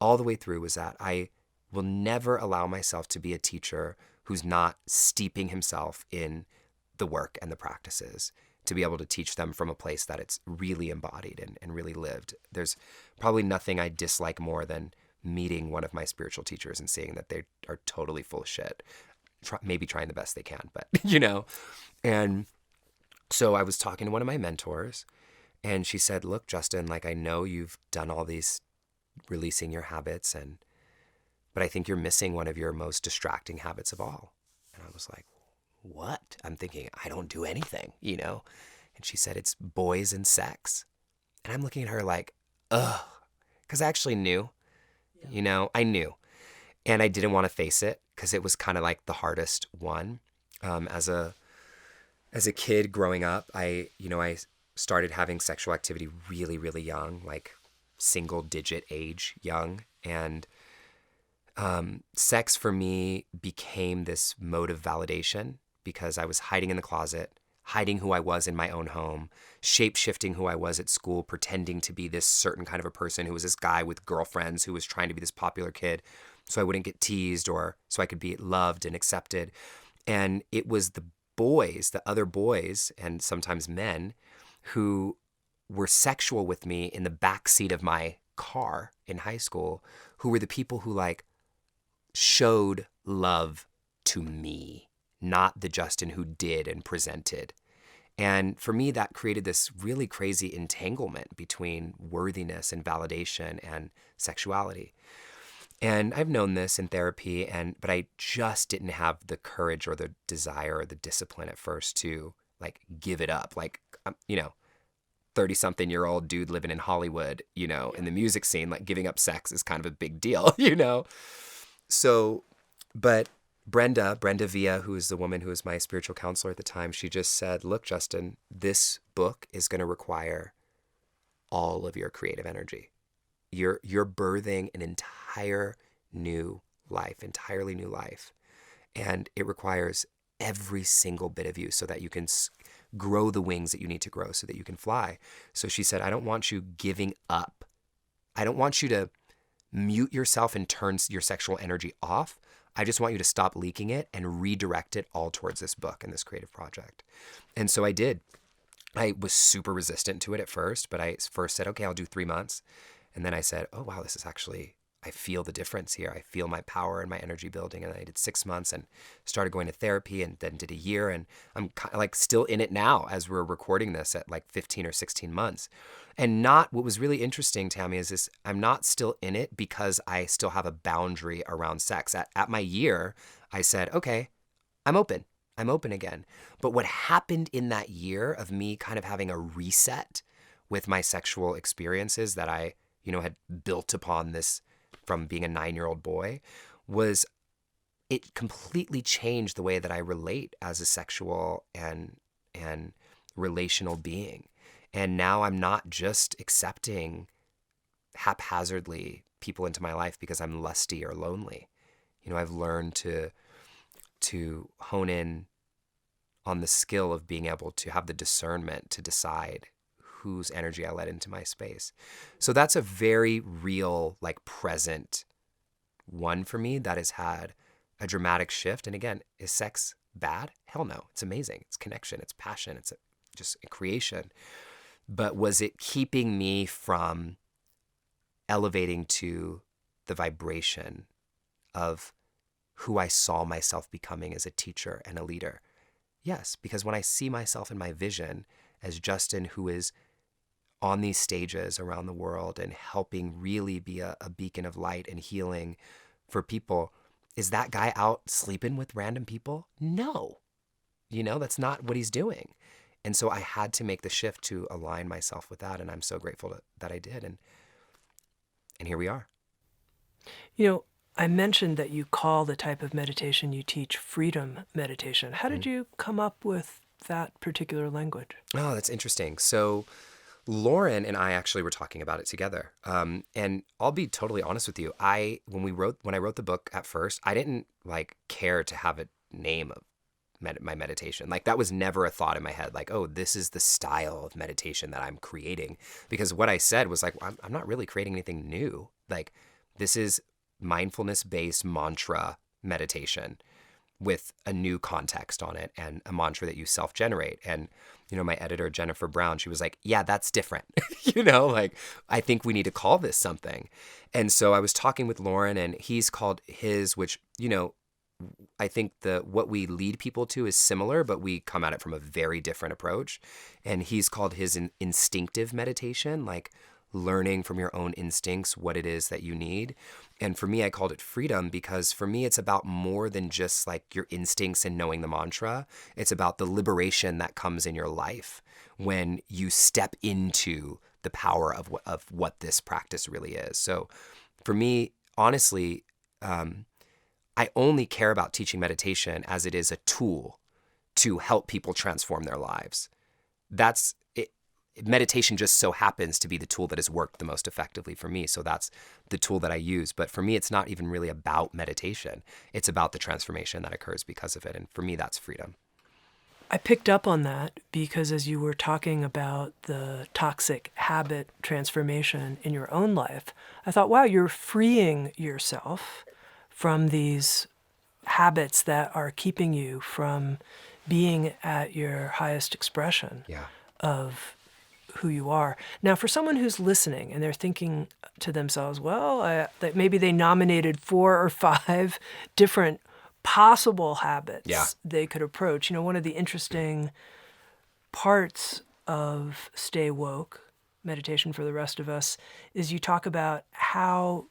S2: all the way through was that I will never allow myself to be a teacher who's not steeping himself in the work and the practices to be able to teach them from a place that it's really embodied and really lived. There's probably nothing I dislike more than meeting one of my spiritual teachers and seeing that they are totally full of shit, maybe trying the best they can, but you know. And so I was talking to one of my mentors, and she said, look, Justin, like, I know you've done all these releasing your habits, but I think you're missing one of your most distracting habits of all. And I was like, what? I'm thinking, I don't do anything, you know? And she said, it's boys and sex. And I'm looking at her like, ugh, because I actually knew, you know, I knew. And I didn't want to face it because it was kind of like the hardest one. As a kid growing up, I started having sexual activity really, really young, like single digit age young. And sex for me became this mode of validation because I was hiding in the closet, hiding who I was in my own home, shape-shifting who I was at school, pretending to be this certain kind of a person who was this guy with girlfriends who was trying to be this popular kid so I wouldn't get teased or so I could be loved and accepted. And it was the boys, the other boys, and sometimes men who were sexual with me in the backseat of my car in high school, who were the people who like showed love to me, not the Justin who did and presented. And for me, that created this really crazy entanglement between worthiness and validation and sexuality. And I've known this in therapy, but I just didn't have the courage or the desire or the discipline at first to like give it up. Like, 30-something-year-old dude living in Hollywood, you know, in the music scene, like giving up sex is kind of a big deal, you know? So, but Brenda Villa, who is the woman who was my spiritual counselor at the time, she just said, look, Justin, this book is going to require all of your creative energy. You're birthing an entirely new life. And it requires every single bit of you so that you can grow the wings that you need to grow so that you can fly. So she said, I don't want you giving up. I don't want you to mute yourself and turn your sexual energy off. I just want you to stop leaking it and redirect it all towards this book and this creative project. And so I did. I was super resistant to it at first, but I first said, okay, I'll do 3 months. And then I said, oh, wow, this is actually, I feel the difference here. I feel my power and my energy building. And I did 6 months and started going to therapy and then did a year. And I'm kind of like still in it now as we're recording this at like 15 or 16 months. And what was really interesting, Tami, is this, I'm not still in it because I still have a boundary around sex. At my year, I said, okay, I'm open again. But what happened in that year of me kind of having a reset with my sexual experiences that I, had built upon this from being a 9-year-old boy was it completely changed the way that I relate as a sexual and relational being. And now I'm not just accepting haphazardly people into my life because I'm lusty or lonely. I've learned to hone in on the skill of being able to have the discernment to decide whose energy I let into my space. So that's a very real, like present one for me that has had a dramatic shift. And again, is sex bad? Hell no. It's amazing. It's connection. It's passion. It's just a creation. But was it keeping me from elevating to the vibration of who I saw myself becoming as a teacher and a leader? Yes, because when I see myself in my vision as Justin, who is on these stages around the world and helping really be a beacon of light and healing for people, Is that guy out sleeping with random people? No. That's not what he's doing. And so I had to make the shift to align myself with that. And I'm so grateful that I did. And here we are.
S1: I mentioned that you call the type of meditation you teach freedom meditation. How did you come up with that particular language?
S2: Oh, that's interesting. So Lauren and I actually were talking about it together. And I'll be totally honest with you. When I wrote the book at first, I didn't care to have a name of my meditation. That was never a thought in my head. Oh, this is the style of meditation that I'm creating. Because what I said was I'm not really creating anything new. This is mindfulness-based mantra meditation with a new context on it and a mantra that you self-generate. And, my editor, Jennifer Brown, she was like, yeah, that's different. I think we need to call this something. And so I was talking with Lauren, and he's called his, which, I think what we lead people to is similar, but we come at it from a very different approach. And he's called his instinctive meditation, learning from your own instincts what it is that you need. And for me, I called it freedom because for me, it's about more than just your instincts and knowing the mantra. It's about the liberation that comes in your life when you step into the power of what this practice really is. So for me, honestly, I only care about teaching meditation as it is a tool to help people transform their lives. That's it. Meditation just so happens to be the tool that has worked the most effectively for me. So that's the tool that I use. But for me, it's not even really about meditation. It's about the transformation that occurs because of it. And for me, that's freedom.
S1: I picked up on that because as you were talking about the toxic habit transformation in your own life, I thought, wow, you're freeing yourself from these habits that are keeping you from being at your highest expression of who you are. Now, for someone who's listening and they're thinking to themselves, well, that maybe they nominated 4 or 5 different possible habits they could approach. One of the interesting parts of Stay Woke, meditation for the rest of us, is you talk about how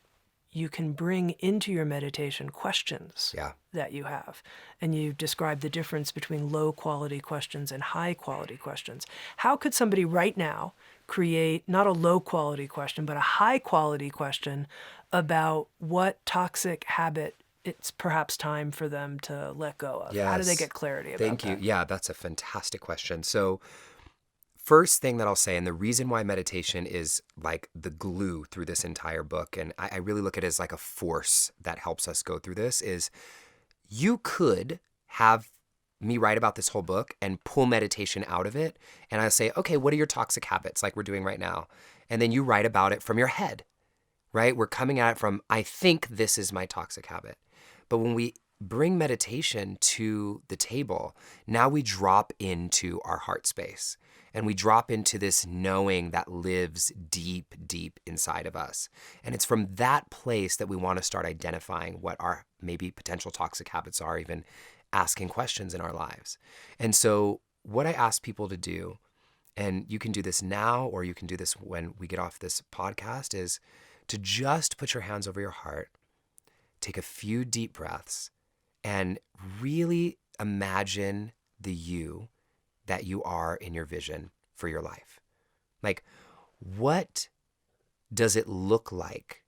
S1: you can bring into your meditation questions that you have. And you describe the difference between low quality questions and high quality questions. How could somebody right now create not a low quality question, but a high quality question about what toxic habit it's perhaps time for them to let go of?
S2: Yes.
S1: How do they get clarity about that?
S2: Thank you. Yeah, that's a fantastic question. So first thing that I'll say, and the reason why meditation is the glue through this entire book, and I really look at it as a force that helps us go through this, is you could have me write about this whole book and pull meditation out of it. And I say, okay, what are your toxic habits like we're doing right now? And then you write about it from your head, right? We're coming at it from, I think this is my toxic habit. But when we bring meditation to the table, now we drop into our heart space. And we drop into this knowing that lives deep, deep inside of us. And it's from that place that we want to start identifying what our maybe potential toxic habits are, even asking questions in our lives. And so what I ask people to do, and you can do this now or you can do this when we get off this podcast, is to just put your hands over your heart, take a few deep breaths, and really imagine the you that you are in your vision for your life. What does it look like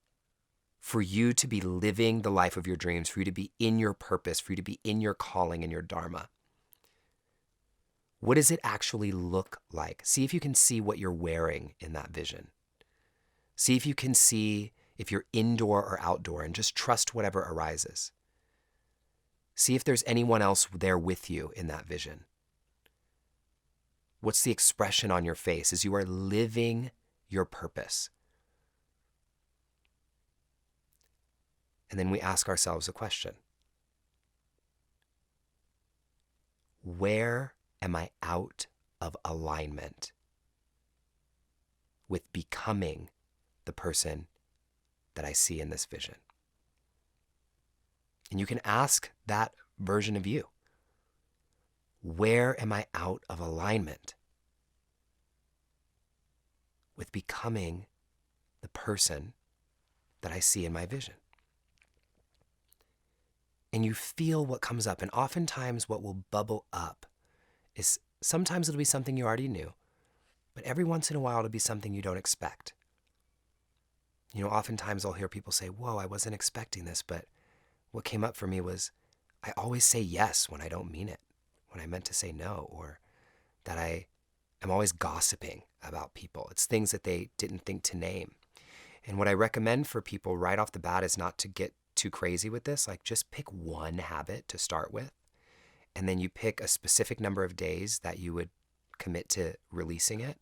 S2: for you to be living the life of your dreams, for you to be in your purpose, for you to be in your calling and your dharma? What does it actually look like? See if you can see what you're wearing in that vision. See if you can see if you're indoor or outdoor, and just trust whatever arises. See if there's anyone else there with you in that vision. What's the expression on your face as you are living your purpose? And then we ask ourselves a question. Where am I out of alignment with becoming the person that I see in this vision? And you can ask that version of you. Where am I out of alignment with becoming the person that I see in my vision? and you feel what comes up. And oftentimes what will bubble up is sometimes it'll be something you already knew, but every once in a while it'll be something you don't expect. Oftentimes I'll hear people say, whoa, I wasn't expecting this, but what came up for me was I always say yes when I don't mean it, when I meant to say no, or that I am always gossiping about people. It's things that they didn't think to name. And what I recommend for people right off the bat is not to get too crazy with this. Like, just pick one habit to start with, and then you pick a specific number of days that you would commit to releasing it.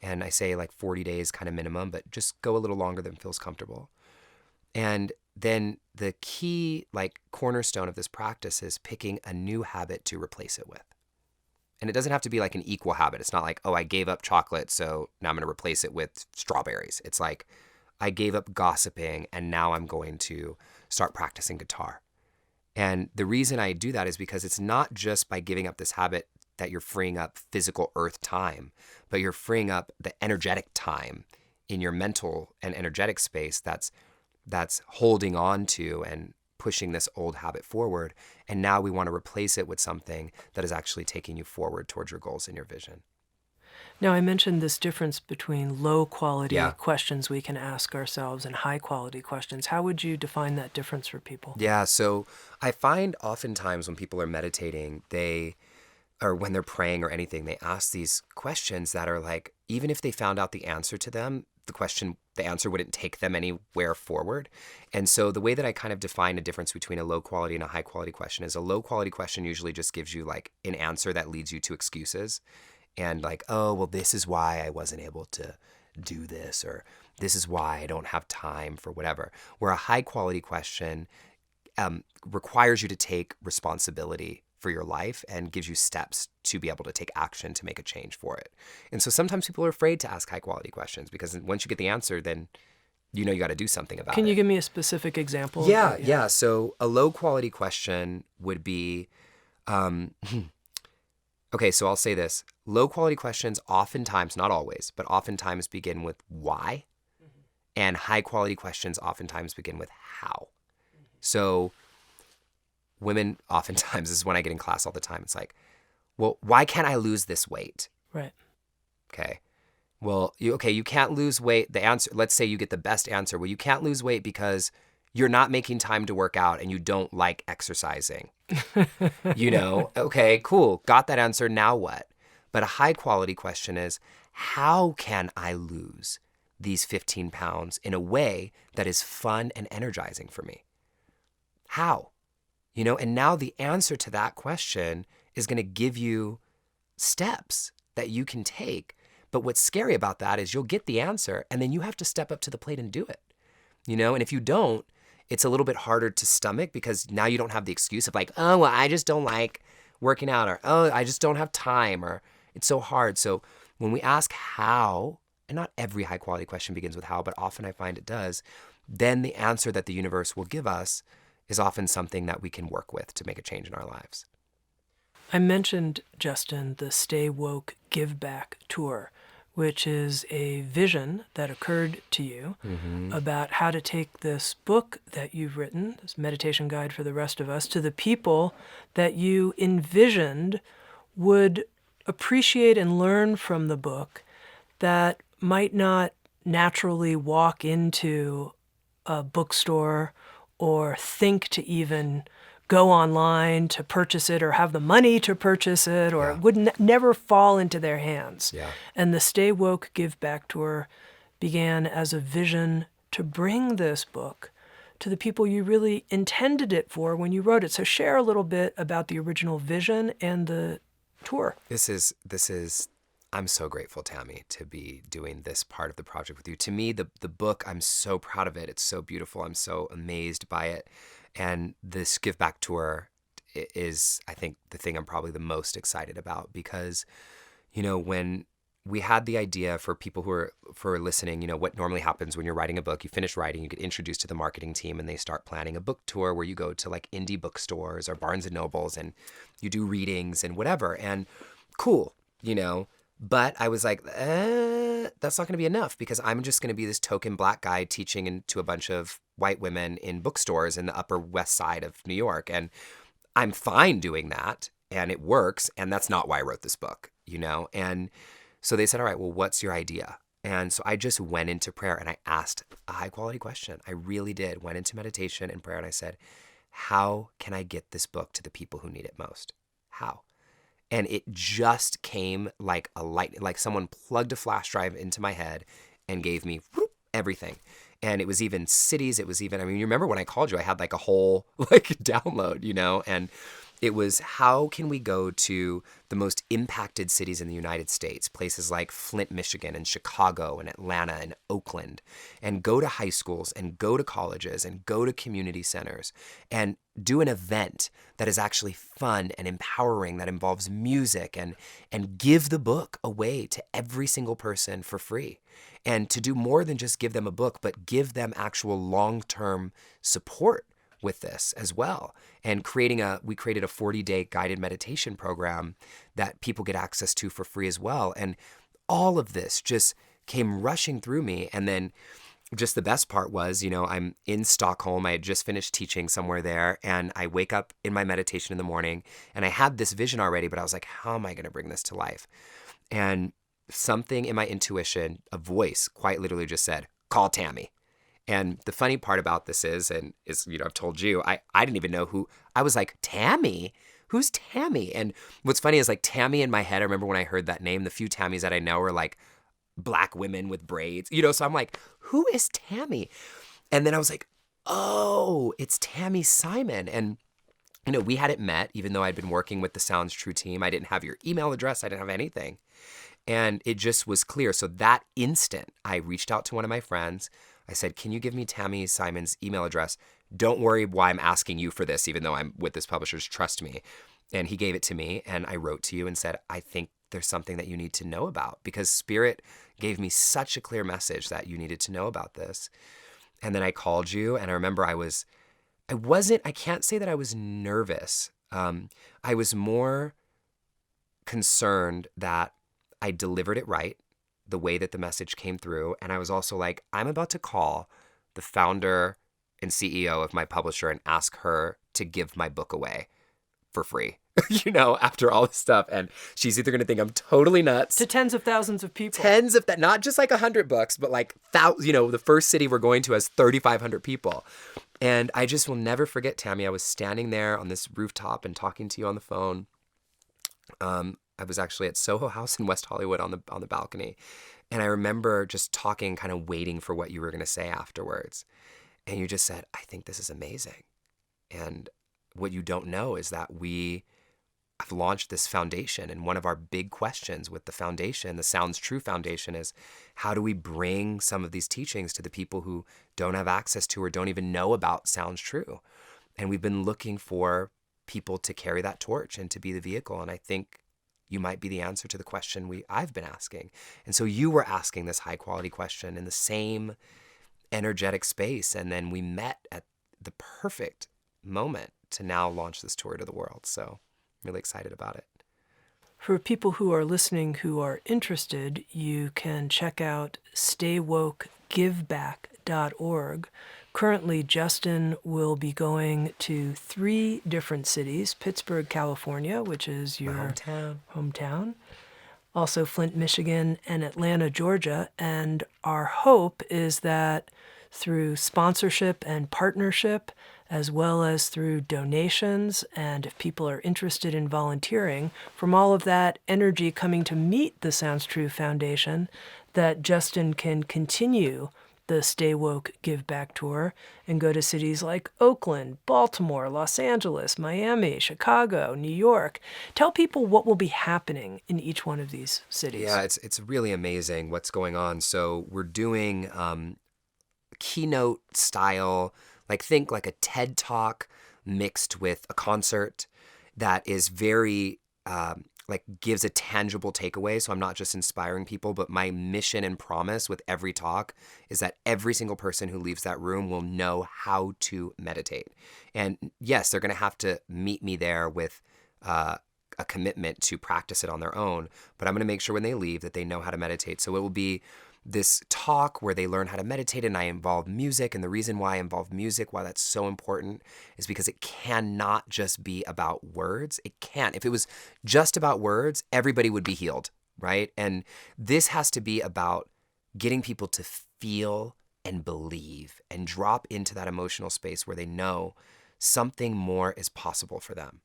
S2: And I say like 40 days kind of minimum, but just go a little longer than feels comfortable. And then the key cornerstone of this practice is picking a new habit to replace it with. And it doesn't have to be like an equal habit. It's not like, oh, I gave up chocolate, so now I'm going to replace it with strawberries. It's like, I gave up gossiping and now I'm going to start practicing guitar. And the reason I do that is because it's not just by giving up this habit that you're freeing up physical earth time, but you're freeing up the energetic time in your mental and energetic space that's holding on to and pushing this old habit forward. And now we want to replace it with something that is actually taking you forward towards your goals and your vision.
S1: Now, I mentioned this difference between low-quality questions we can ask ourselves and high-quality questions. How would you define that difference for people?
S2: Yeah, so I find oftentimes when people are meditating, or when they're praying or anything, they ask these questions that are like, even if they found out the answer to them, the answer wouldn't take them anywhere forward. And so the way that I kind of define a difference between a low quality and a high quality question is a low quality question usually just gives you like an answer that leads you to excuses. And like, oh, well, this is why I wasn't able to do this, or this is why I don't have time for whatever. Where a high quality question requires you to take responsibility for your life and gives you steps to be able to take action to make a change for it. And so sometimes people are afraid to ask high quality questions because once you get the answer, then you got to do something about it.
S1: Can you give me a specific example?
S2: Yeah. So a low quality question would be, okay, so I'll say this. Low quality questions oftentimes, not always, but oftentimes begin with why. Mm-hmm. And high quality questions oftentimes begin with how. Mm-hmm. So women oftentimes, this is when I get in class all the time, it's like, well, why can't I lose this weight?
S1: Right.
S2: Okay. Well, you can't lose weight. The answer, let's say you get the best answer. Well, you can't lose weight because you're not making time to work out and you don't like exercising. Okay, cool. Got that answer. Now what? But a high quality question is, how can I lose these 15 pounds in a way that is fun and energizing for me? How? And now the answer to that question is going to give you steps that you can take. But what's scary about that is you'll get the answer and then you have to step up to the plate and do it. And if you don't, it's a little bit harder to stomach because now you don't have the excuse of like, oh, well, I just don't like working out, or, oh, I just don't have time, or it's so hard. So when we ask how, and not every high quality question begins with how, but often I find it does, then the answer that the universe will give us is often something that we can work with to make a change in our lives.
S1: I mentioned, Justin, the Stay Woke Give Back Tour, which is a vision that occurred to you about how to take this book that you've written, this meditation guide for the rest of us, to the people that you envisioned would appreciate and learn from the book that might not naturally walk into a bookstore or think to even go online to purchase it or have the money to purchase it, or it would never fall into their hands. Yeah. And the Stay Woke Give Back Tour began as a vision to bring this book to the people you really intended it for when you wrote it. So share a little bit about the original vision and the tour. This is
S2: I'm so grateful, Tami, to be doing this part of the project with you. To me, the book, I'm so proud of it. It's so beautiful. I'm so amazed by it. And this Give Back Tour is, I think, the thing I'm probably the most excited about because, when we had the idea for people who are listening, what normally happens when you're writing a book, you finish writing, you get introduced to the marketing team and they start planning a book tour where you go to like indie bookstores or Barnes and Nobles and you do readings and whatever. And cool, But I was like, that's not going to be enough because I'm just going to be this token black guy teaching to a bunch of white women in bookstores in the Upper West Side of New York. And I'm fine doing that and it works. And that's not why I wrote this book, you know? And so they said, all right, well, what's your idea? And so I just went into prayer and I asked a high quality question. I really did. Went into meditation and prayer and I said, how can I get this book to the people who need it most? How? And it just came like a light, like someone plugged a flash drive into my head and gave me whoop, everything. And it was even cities. It was even, I mean, you remember when I called you, I had like a whole like download, you know, and it was how can we go to the most impacted cities in the United States, places like Flint, Michigan, and Chicago, and Atlanta, and Oakland, and go to high schools, and go to colleges, and go to community centers, and do an event that is actually fun and empowering, that involves music, and give the book away to every single person for free. And to do more than just give them a book, but give them actual long-term support with this as well. And we created a 40-day guided meditation program that people get access to for free as well. And all of this just came rushing through me. And then just the best part was, you know, I'm in Stockholm. I had just finished teaching somewhere there. And I wake up in my meditation in the morning and I had this vision already, but I was like, how am I going to bring this to life? And something in my intuition, a voice quite literally just said, call Tami. And the funny part about this is, you know, I've told you, I didn't even know who, I was like, Tami? Who's Tami? And what's funny is like Tami in my head, I remember when I heard that name, the few Tamis that I know are like black women with braids, you know, so I'm like, who is Tami? And then I was like, oh, it's Tami Simon. And, you know, we hadn't met, even though I'd been working with the Sounds True team. I didn't have your email address. I didn't have anything. And it just was clear. So that instant, I reached out to one of my friends. I said, can you give me Tami Simon's email address? Don't worry why I'm asking you for this, even though I'm with this publisher, just trust me. And he gave it to me and I wrote to you and said, I think there's something that you need to know about because Spirit gave me such a clear message that you needed to know about this. And then I called you and I remember I can't say that I was nervous. I was more concerned that I delivered it right, the way that the message came through. And I was also like, I'm about to call the founder and CEO of my publisher and ask her to give my book away for free, you know, after all this stuff. And she's either going to think I'm totally nuts.
S1: To tens of thousands of people.
S2: Not just like 100 books, but like, you know, the first city we're going to has 3,500 people. And I just will never forget, Tami, I was standing there on this rooftop and talking to you on the phone. I was actually at Soho House in West Hollywood on the balcony. And I remember just talking, kind of waiting for what you were going to say afterwards. And you just said, I think this is amazing. And what you don't know is that we have launched this foundation. And one of our big questions with the foundation, the Sounds True Foundation, is how do we bring some of these teachings to the people who don't have access to or don't even know about Sounds True? And we've been looking for people to carry that torch and to be the vehicle. And I think you might be the answer to the question I've been asking. And so you were asking this high quality question in the same energetic space. And then we met at the perfect moment to now launch this tour to the world. So I'm really excited about it.
S1: For people who are listening who are interested, you can check out staywokegiveback.org. Currently, Justin will be going to 3 different cities: Pittsburgh, California, which is your hometown, also Flint, Michigan, and Atlanta, Georgia. And our hope is that through sponsorship and partnership, as well as through donations, and if people are interested in volunteering, from all of that energy coming to meet the Sounds True Foundation, that Justin can continue the Stay Woke Give Back Tour and go to cities like Oakland, Baltimore, Los Angeles, Miami, Chicago, New York. Tell people what will be happening in each one of these cities.
S2: Yeah, it's really amazing what's going on. So we're doing keynote style, think like a TED Talk mixed with a concert that is very gives a tangible takeaway. So I'm not just inspiring people, but my mission and promise with every talk is that every single person who leaves that room will know how to meditate. And yes, they're going to have to meet me there with a a commitment to practice it on their own, but I'm going to make sure when they leave that they know how to meditate. So it will be this talk where they learn how to meditate, and I involve music. And the reason why I involve music, why that's so important, is because it cannot just be about words. It can't. If it was just about words, everybody would be healed, right? And this has to be about getting people to feel and believe and drop into that emotional space where they know something more is possible for them.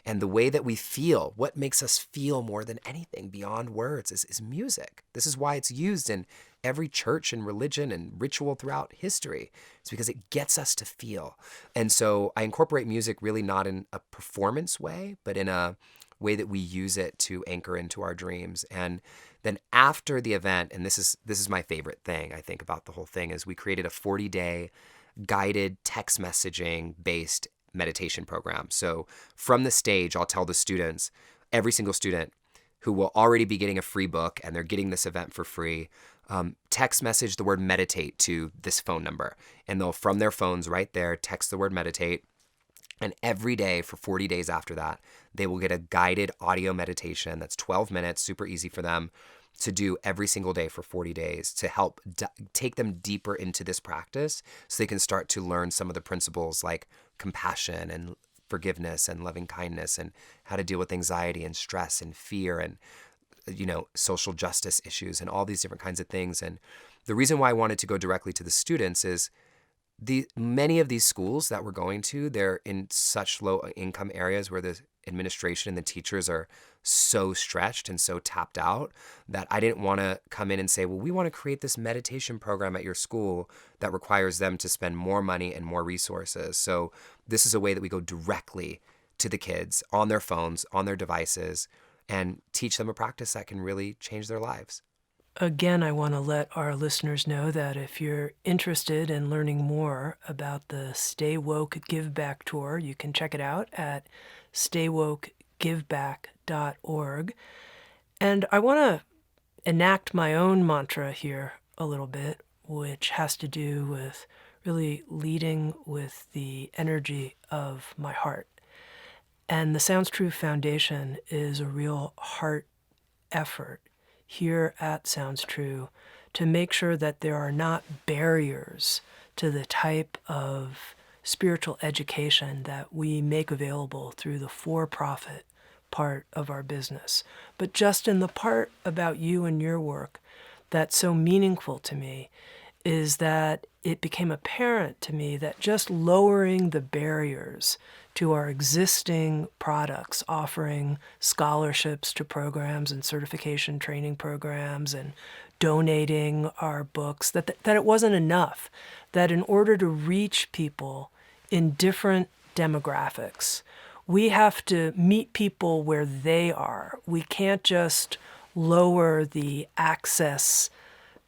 S2: And the way that we feel, what makes us feel more than anything beyond words is music. This is why it's used in every church and religion and ritual throughout history. It's because it gets us to feel. And so I incorporate music really not in a performance way, but in a way that we use it to anchor into our dreams. And then after the event, and this is my favorite thing, I think, about the whole thing, is we created a 40-day guided text messaging based meditation program. So from the stage, I'll tell the students, every single student who will already be getting a free book and they're getting this event for free, text message the word meditate to this phone number. And they'll, from their phones right there, text the word meditate. And every day for 40 days after that, they will get a guided audio meditation that's 12 minutes, super easy for them to do every single day for 40 days to help take them deeper into this practice so they can start to learn some of the principles like compassion and forgiveness and loving kindness and how to deal with anxiety and stress and fear and, social justice issues and all these different kinds of things. And the reason why I wanted to go directly to the students is many of these schools that we're going to, they're in such low income areas where the administration and the teachers are so stretched and so tapped out that I didn't want to come in and say, well, we want to create this meditation program at your school that requires them to spend more money and more resources. So this is a way that we go directly to the kids on their phones, on their devices, and teach them a practice that can really change their lives.
S1: Again, I want to let our listeners know that if you're interested in learning more about the Stay Woke Give Back Tour, you can check it out at staywokegiveback.org. And I want to enact my own mantra here a little bit, which has to do with really leading with the energy of my heart. And the Sounds True Foundation is a real heart effort here at Sounds True to make sure that there are not barriers to the type of spiritual education that we make available through the for-profit part of our business. But just in the part about you and your work that's so meaningful to me is that it became apparent to me that just lowering the barriers to our existing products, offering scholarships to programs and certification training programs and donating our books, that it wasn't enough, that in order to reach people in different demographics, we have to meet people where they are. We can't just lower the access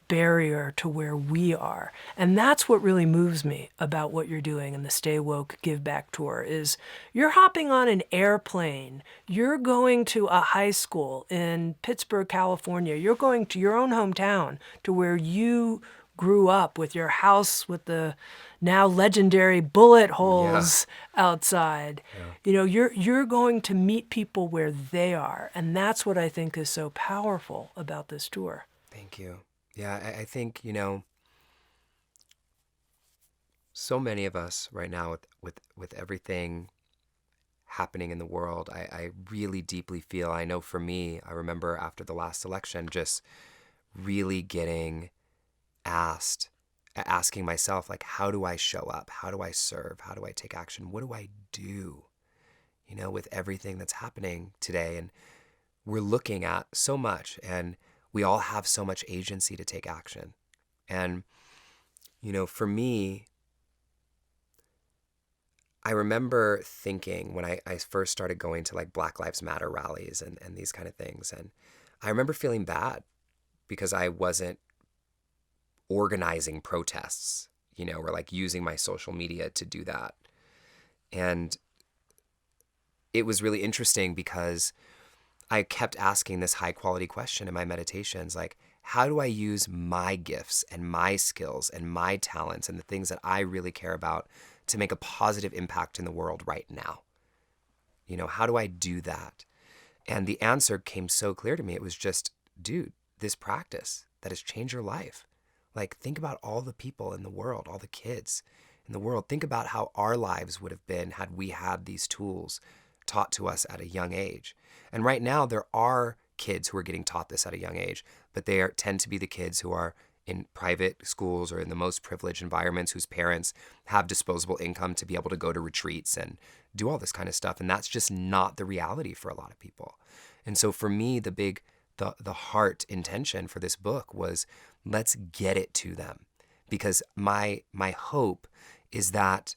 S1: barrier to where we are. And that's what really moves me about what you're doing in the Stay Woke Give Back Tour is you're hopping on an airplane. You're going to a high school in Pittsburgh, California. You're going to your own hometown to where you grew up with your house with the now legendary bullet holes outside. Yeah. You're going to meet people where they are. And that's what I think is so powerful about this tour.
S2: Thank you. Yeah, I think, so many of us right now with everything happening in the world, I really deeply feel, I know for me, I remember after the last election, just really getting asking myself, like, how do I show up? How do I serve? How do I take action? What do I do, with everything that's happening today? And we're looking at so much, and we all have so much agency to take action. And, for me, I remember thinking when I first started going to like Black Lives Matter rallies and these kind of things. And I remember feeling bad because I wasn't organizing protests, or like using my social media to do that. And it was really interesting because I kept asking this high quality question in my meditations, like, how do I use my gifts and my skills and my talents and the things that I really care about to make a positive impact in the world right now? How do I do that? And the answer came so clear to me. It was just, dude, this practice that has changed your life. Like, think about all the people in the world, all the kids in the world. Think about how our lives would have been had we had these tools taught to us at a young age. And right now, there are kids who are getting taught this at a young age, but they tend to be the kids who are in private schools or in the most privileged environments whose parents have disposable income to be able to go to retreats and do all this kind of stuff. And that's just not the reality for a lot of people. And so for me, the heart intention for this book was, let's get it to them. Because my hope is that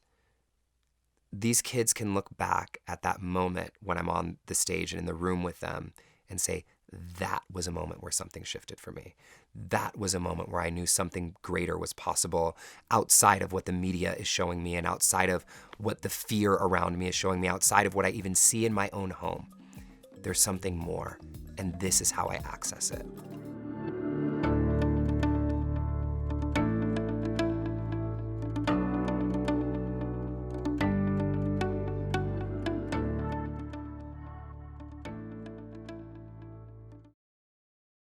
S2: these kids can look back at that moment when I'm on the stage and in the room with them and say, that was a moment where something shifted for me. That was a moment where I knew something greater was possible outside of what the media is showing me and outside of what the fear around me is showing me, outside of what I even see in my own home. There's something more, and this is how I access it.